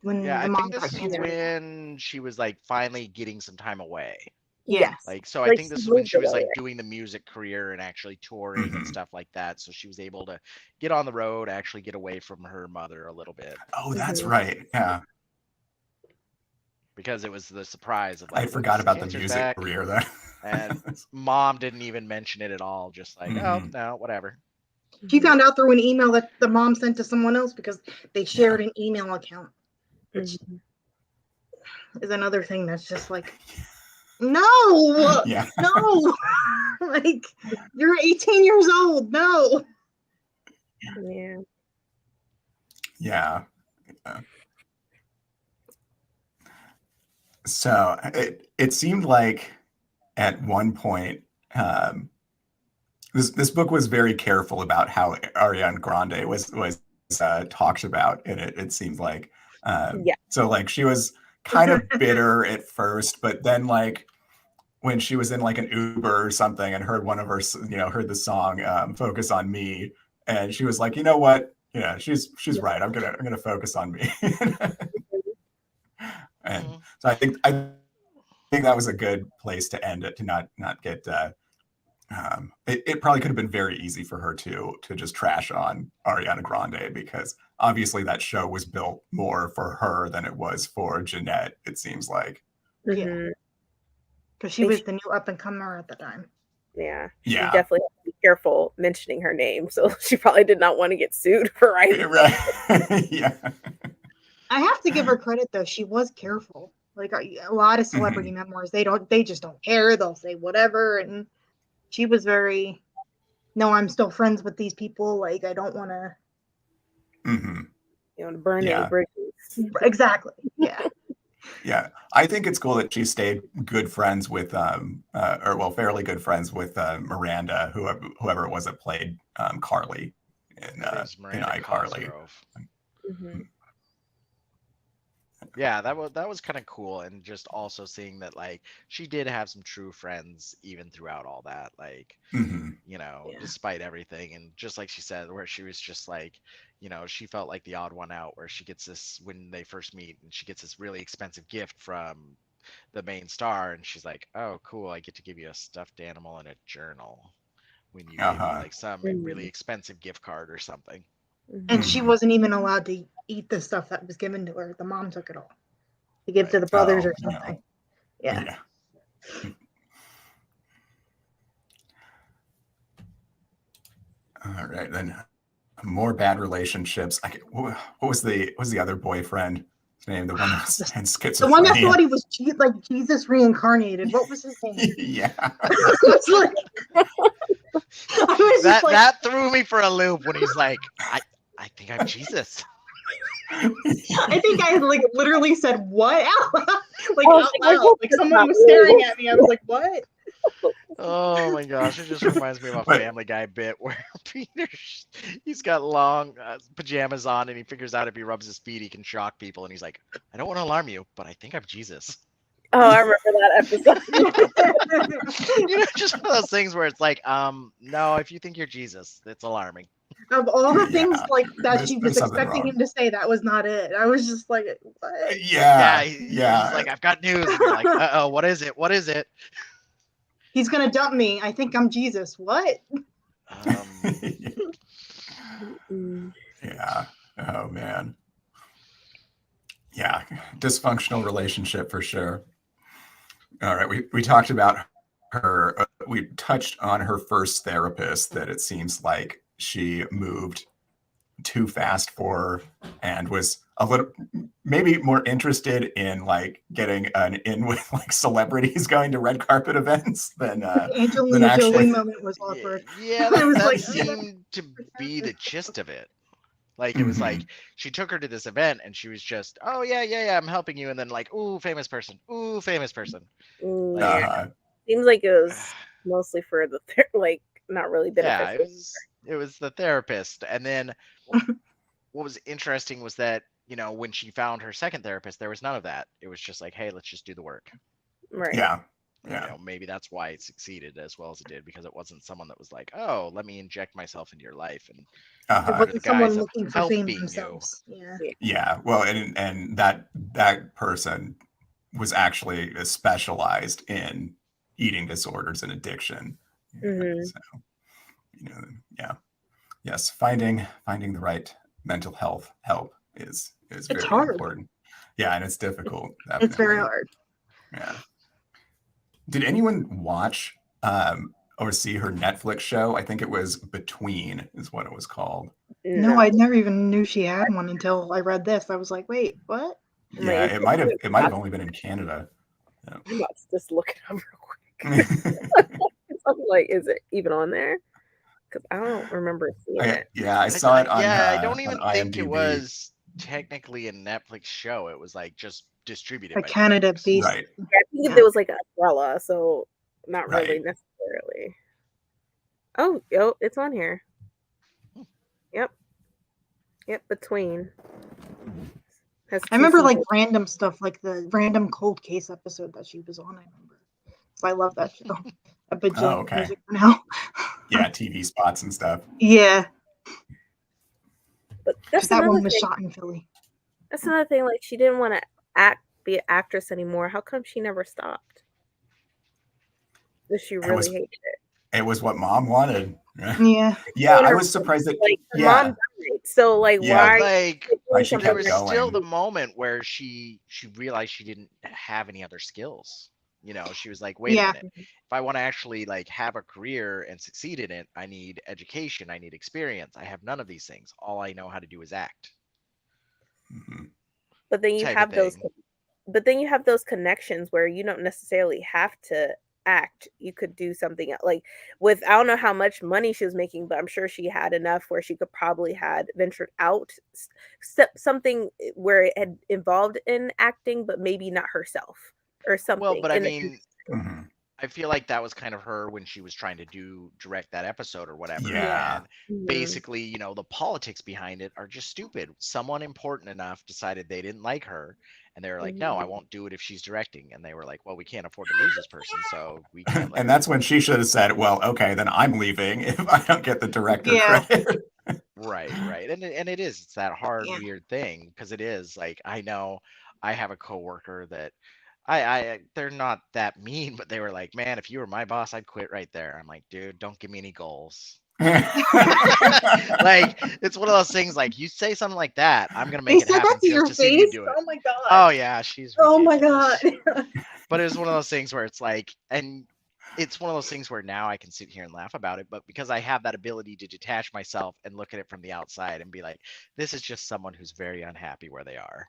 when the mom got cancer.
When she was like finally getting some time away.
Yeah.
Like, so I think this is when she was like doing the music career and actually touring and stuff like that. So she was able to get on the road, actually get away from her mother a little bit.
Oh, that's right. Yeah.
Because it was the surprise of like,
I forgot about the music career there.
And mom didn't even mention it at all. Just like, oh no, whatever.
She found out through an email that the mom sent to someone else because they shared an email account, which is another thing that's just like, no, no, like, you're 18 years old, no.
Yeah. So it seemed like at one point, this book was very careful about how Ariana Grande was talked about, and it seemed like so like she was kind of bitter at first, but then like when she was in like an Uber or something and heard one of her heard the song "Focus on Me," and she was like, you know what, she's right, I'm gonna focus on me. And so I think that was a good place to end it, to not get it probably could have been very easy for her to just trash on Ariana Grande, because obviously that show was built more for her than it was for Jennette, it seems like.
Yeah. Because she was the new up and comer at the time.
Yeah. She definitely had to be careful mentioning her name. So she probably did not want to get sued for writing.
Right. Yeah.
I have to give her credit though. She was careful. Like a lot of celebrity memoirs, they just don't care. They'll say whatever. And she was very, no, I'm still friends with these people. Like, I don't want to.
You want to burn any bridges.
Exactly. Yeah.
Yeah. I think it's cool that she stayed good friends with, fairly good friends with Miranda, whoever it was that played Carly in iCarly.
Yeah, that was kind of cool, and just also seeing that like she did have some true friends even throughout all that, like despite everything, and just like she said, where she was just like, she felt like the odd one out, where she gets this when they first meet, and she gets this really expensive gift from the main star, and she's like, oh cool, I get to give you a stuffed animal and a journal when you gave me like some really expensive gift card or something.
And she wasn't even allowed to eat the stuff that was given to her. The mom took it all to give to the brothers or something. Yeah.
All right, then more bad relationships. What was the other boyfriend? His name, the one that was in schizophrenia.
The one that thought he was like Jesus reincarnated. What was his name?
Yeah.
It's like,
that threw me for a loop when he's like, I think I'm Jesus.
I think I like literally said what? like
Oh,
out
I
loud.
hope
Like
it's
someone
not
was
real.
staring at me. I was like, what?
Oh my gosh, it just reminds me of a
But-
Family Guy bit where Peter, he's got long pajamas on and he figures out if he rubs his feet, he can shock people. And he's like, I don't want to alarm you, but I think I'm Jesus.
Oh, I remember that episode.
You know, just one of those things where it's like, no, if you think you're Jesus, it's alarming.
Of all the things
Yeah,
like that
there's-
she
there's
was
something
expecting
wrong.
him to say, that was not it. I was just like, what?
Yeah,
He's
yeah.
like, I've got news. And you're like, uh-oh, what is it? What is it?
He's gonna dump me. I think I'm Jesus. What?
Mm.
Yeah. Oh man. Yeah. Dysfunctional relationship for sure. All right. We talked about her. We touched on her first therapist, that it seems like she moved too fast for her and was a little maybe more interested in like getting an in with like celebrities going to red carpet events than
Angelina
actually-
Jolie moment was awkward.
Yeah,
I was
that
like,
seemed to be the gist of it. Like, it was
Mhm.
like, she took her to this event and she was just, oh, yeah, I'm helping you. And then, like, ooh, famous person. Ooh, famous person.
Mm,
Like,
yeah. Seems like it was mostly for the like not really
yeah,
beneficial.
it was the therapist. And then what was interesting was that, you know, when she found her second therapist, there was none of that. It was just like, hey, let's just do the work.
Right.
Yeah.
You know, maybe that's why it succeeded as well as it did, because it wasn't someone that was like, oh, let me inject myself into your life and
It
Uh-huh.
under the
wasn't someone
guise of
looking for fame
helping you.
themselves. Yeah.
Yeah. Well, and that person was actually specialized in eating disorders and addiction.
Mhm.
So, you know, yeah. Yes, finding the right mental health help is very
hard.
important. Yeah, and it's difficult.
It's very
definitely.
hard.
Yeah. Did anyone watch or see her Netflix show? I think it was Between is what it was called.
No, I never even knew she had one until I read this. I was like, wait, what?
Yeah, it might have only been in Canada.
I'm about to just look it up real quick. I'm like, is it even on there? Because I don't remember seeing it.
Yeah, I saw it on
I don't even
on
think it
IMDb.
was technically a Netflix show. It was like just distributed
A
by
Canada
Netflix.
based.
Right.
I think it was like an umbrella, so not really
Right.
necessarily. Oh, yo, it's on here. Yep. Between. Has
I
two
remember like
seasons.
random stuff, like the random cold case episode that she was on. I remember. So I love that show. A bajillion
Oh, okay.
music now.
Yeah, TV spots and stuff.
Yeah,
But
because
that's
that
another
one was
thing.
shot in Philly.
That's another thing. Like, she didn't want to be an actress anymore. How come she never stopped? Does she
was-
really hate it?
It was what Mom wanted.
Yeah.
Yeah,
Well,
I
her-
was surprised that.
Like, her
Yeah,
mom died. So, like,
Yeah,
why?
Like,
Why she
doing
kept
there was
something
still
going.
the moment where she realized she didn't have any other skills. You know, she was like, wait
Yeah.
a minute. If I want to actually like have a career and succeed in it, I need education, I need experience. I have none of these things. All I know how to do is act.
Mhm.
But then you
type of
have those.
thing.
But then you have those connections where you don't necessarily have to act. You could do something like with, I don't know how much money she was making, but I'm sure she had enough where she could probably had ventured out something where it had involved in acting, but maybe not herself or something.
Well, but I
in the
mean,
Mhm.
I feel like that was kind of her when she was trying to direct that episode or whatever.
Yeah.
And
Mhm.
basically, you know, the politics behind it are just stupid. Someone important enough decided they didn't like her, and they were like, "No, I won't do it if she's directing." And they were like, "Well, we can't afford to lose this person, so we can't." Let
And
her
that's
do
when
it."
she should have said, "Well, okay, then I'm leaving if I don't get the director
Yeah.
credit."
Right, and it is. It's that hard,
Yeah.
weird thing because it is like I know I have a coworker that they're not that mean, but they were like, "Man, if you were my boss, I'd quit right there." I'm like, "Dude, don't give me any goals." Like, it's one of those things. Like, you say something like that, I'm gonna
They
make it
said
happen
that to your
just to see if you
face.
do it.
Oh my god.
Oh yeah, she's.
Oh my
ridiculous.
god.
But it was one of those things where it's like, and it's one of those things where now I can sit here and laugh about it, but because I have that ability to detach myself and look at it from the outside and be like, this is just someone who's very unhappy where they are.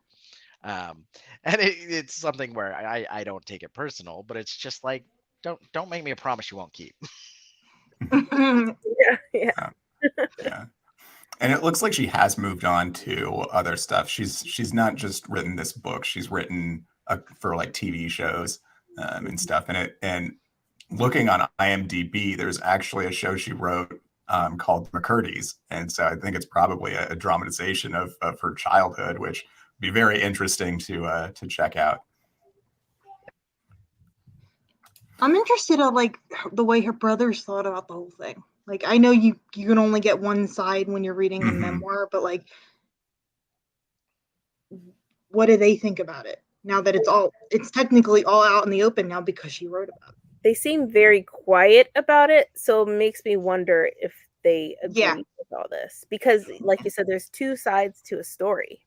And it's something where I don't take it personal, but it's just like, don't make me a promise you won't keep.
Yeah.
Yeah. And it looks like she has moved on to other stuff. She's not just written this book. She's written for like TV shows and stuff. And looking on IMDb, there's actually a show she wrote called McCurdy's, and so I think it's probably a dramatization of her childhood, which would be very interesting to check out.
I'm interested in like the way her brothers thought about the whole thing. Like, I know you can only get one side when you're reading a memoir, but like, what do they think about it now that it's technically all out in the open now because she wrote about it?
They seem very quiet about it, so it makes me wonder if they agree with all this, because like you said, there's two sides to a story,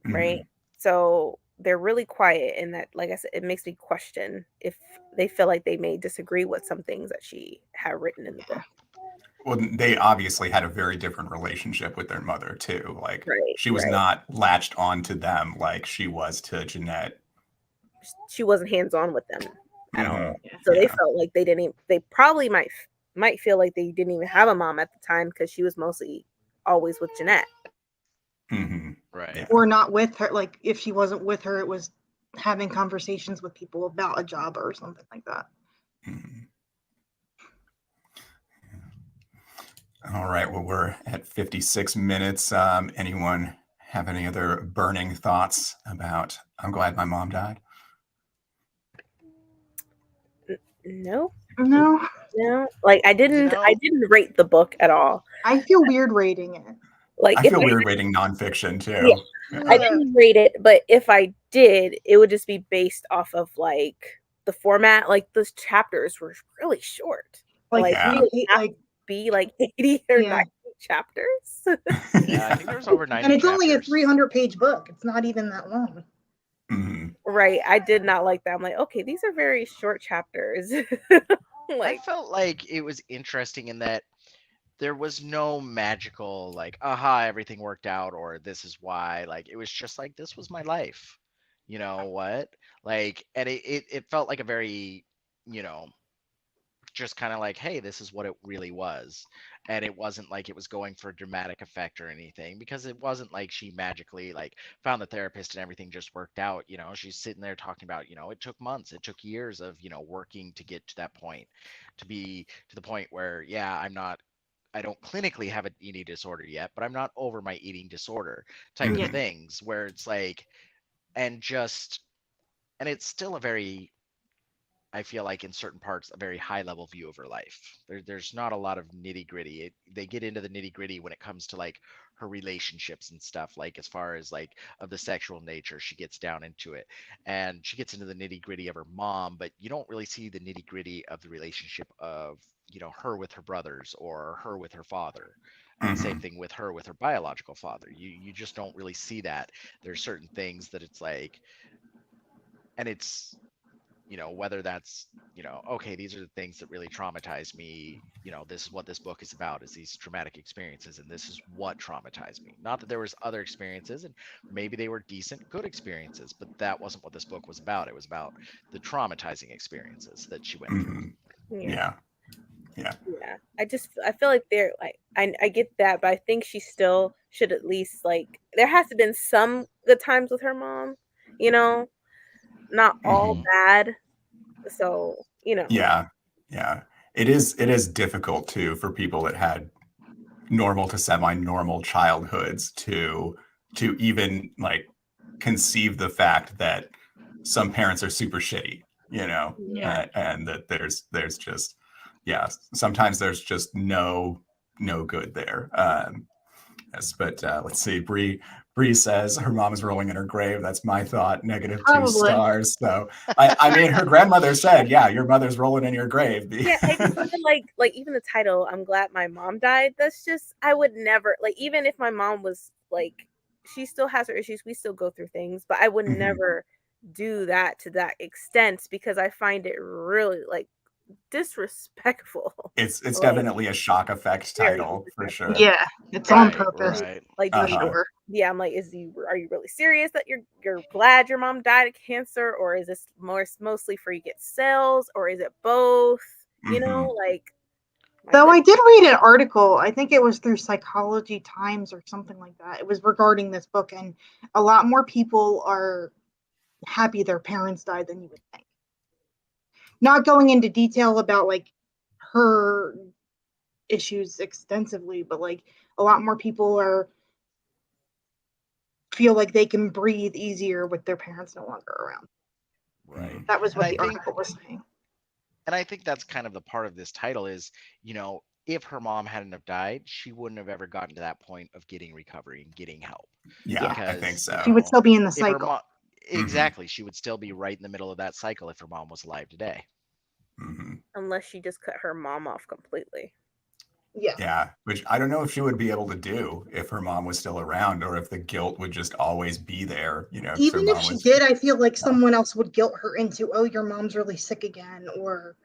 right? So they're really quiet, and that, like I said, it makes me question if they feel like they may disagree with some things that she had written in the book.
Well, they obviously had a very different relationship with their mother too. Like she was not latched onto them like she was to Jennette.
She wasn't hands-on with them at all. So they felt like they probably might feel like they didn't even have a mom at the time, because she was mostly always with Jennette.
Or not with her. Like, if she wasn't with her, it was having conversations with people about a job or something like that.
All right, well, we're at 56 minutes. Anyone have any other burning thoughts about I'm glad my mom died?
No. Like, I didn't rate the book at all.
I feel weird rating it.
Like,
I feel weird rating nonfiction too.
I didn't rate it, but if I did, it would just be based off of like the format. Like, those chapters were really short. Like be like 80 or 90 chapters.
Yeah, I think there's over 90
and it's
chapters.
only a 300-page book. It's not even that long.
Right. I did not like that. I'm like, okay, these are very short chapters.
I felt like it was interesting in that there was no magical, like, aha, everything worked out, or this is why. Like, it was just like, this was my life. You know what? Like, and it felt like a very, just kind of like, hey, this is what it really was. And it wasn't like it was going for dramatic effect or anything, because it wasn't like she magically like found the therapist and everything just worked out. She's sitting there talking about, it took months, it took years of, working to get to that point, to be to the point where, I don't clinically have an eating disorder yet, but I'm not over my eating disorder type of things, where it's like, and it's still a very, I feel like in certain parts, a very high level view of her life. There's not a lot of nitty gritty. They get into the nitty gritty when it comes to like her relationships and stuff, like as far as like of the sexual nature, she gets down into it, and she gets into the nitty gritty of her mom, but you don't really see the nitty gritty of the relationship of, her with her brothers or her with her father. And same thing with her with her biological father. You just don't really see that. There's certain things that it's like, and it's, whether that's, okay, these are the things that really traumatize me. This is what this book is about, is these traumatic experiences, and this is what traumatized me. Not that there was other experiences, and maybe they were decent, good experiences, but that wasn't what this book was about. It was about the traumatizing experiences that she went through.
Yeah.
I feel like they're like, I get that, but I think she still should at least, like, there has to have been some good times with her mom, not all bad. So,
Yeah. It is difficult too for people that had normal to semi-normal childhoods to even like conceive the fact that some parents are super shitty, and that there's just sometimes there's just no good there. Yes, but let's see. Bree says her mom is rolling in her grave. That's my thought. -2 stars. So I mean, her grandmother said, "Yeah, your mother's rolling in your grave."
Yeah, I just feel like even the title, "I'm glad my mom died." That's just, I would never, like, even if my mom was like, she still has her issues, we still go through things, but I would never do that to that extent, because I find it really like disrespectful.
It's definitely a shock effect title for sure.
Yeah, it's on purpose.
Like,
for sure.
Yeah, I'm like, are you really serious that you're glad your mom died of cancer, or is this mostly for you get sales, or is it both? Like.
Though I did read an article, I think it was through Psychology Times or something like that. It was regarding this book, and a lot more people are happy their parents died than you would think. Not going into detail about like her issues extensively, but like a lot more people feel like they can breathe easier with their parents no longer around.
Right.
That was
And
what
I
the
think
article was saying.
And I think that's kind of the part of this title is, if her mom hadn't have died, she wouldn't have ever gotten to that point of getting recovery and getting help.
Yeah,
Because,
I think so.
She would still be in the
if her
cycle.
mom, exactly, she would still be right in the middle of that cycle if her mom was alive today.
Unless she just cut her mom off completely.
Yeah, which I don't know if she would be able to do if her mom was still around, or if the guilt would just always be there.
Even if she did, I feel like someone else would guilt her into, oh, your mom's really sick again, or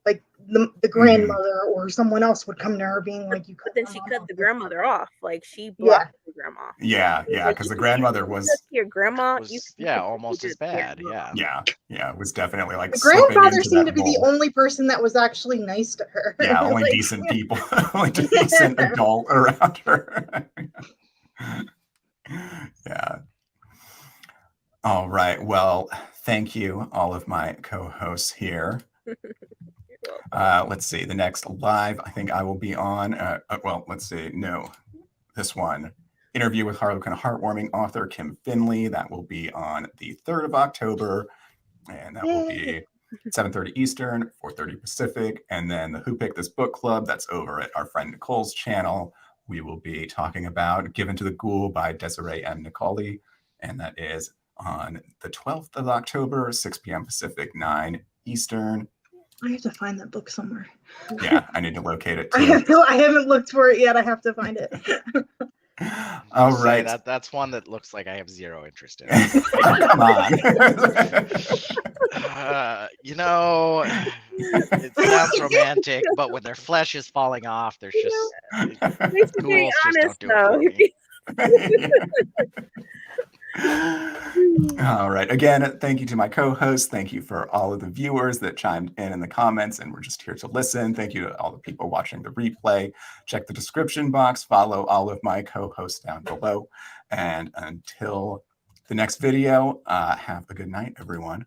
like the grandmother or someone else would come to her being like, you.
But then she cut the grandmother off. Like she
Yeah.
blocked the grandma.
Yeah, because the grandmother was
your grandma.
Almost as bad.
Yeah, it was definitely like
The
slipping
grandfather
into
seemed
that
to be the
mold.
only person that was actually nice to her.
Yeah, only
Like,
decent people, only decent adult around her. Yeah. All right. Well, thank you, all of my co-hosts here. Let's see. The next live, I think I will be on. Well, let's see. No, this one. Interview with Harlequin heartwarming author Kim Finley. That will be on the 3rd of October. And that will be 7:30 Eastern, 4:30 Pacific. And then the Who Picked This Book Club, that's over at our friend Nicole's channel. We will be talking about Given to the Ghoul by Desiree M. Nicoli. And that is on the 12th of October, 6 p.m. Pacific, 9 Eastern.
I have to find that book somewhere.
Yeah, I need to locate it too.
I haven't looked for it yet. I have to find it.
All right.
That's one that looks like I have zero interest in.
Come on.
It sounds romantic, but when their flesh is falling off, there's just ghouls just don't do it for me.
All right. Again, thank you to my co-hosts. Thank you for all of the viewers that chimed in the comments and we're just here to listen. Thank you to all the people watching the replay. Check the description box. Follow all of my co-hosts down below. And until the next video, have a good night, everyone.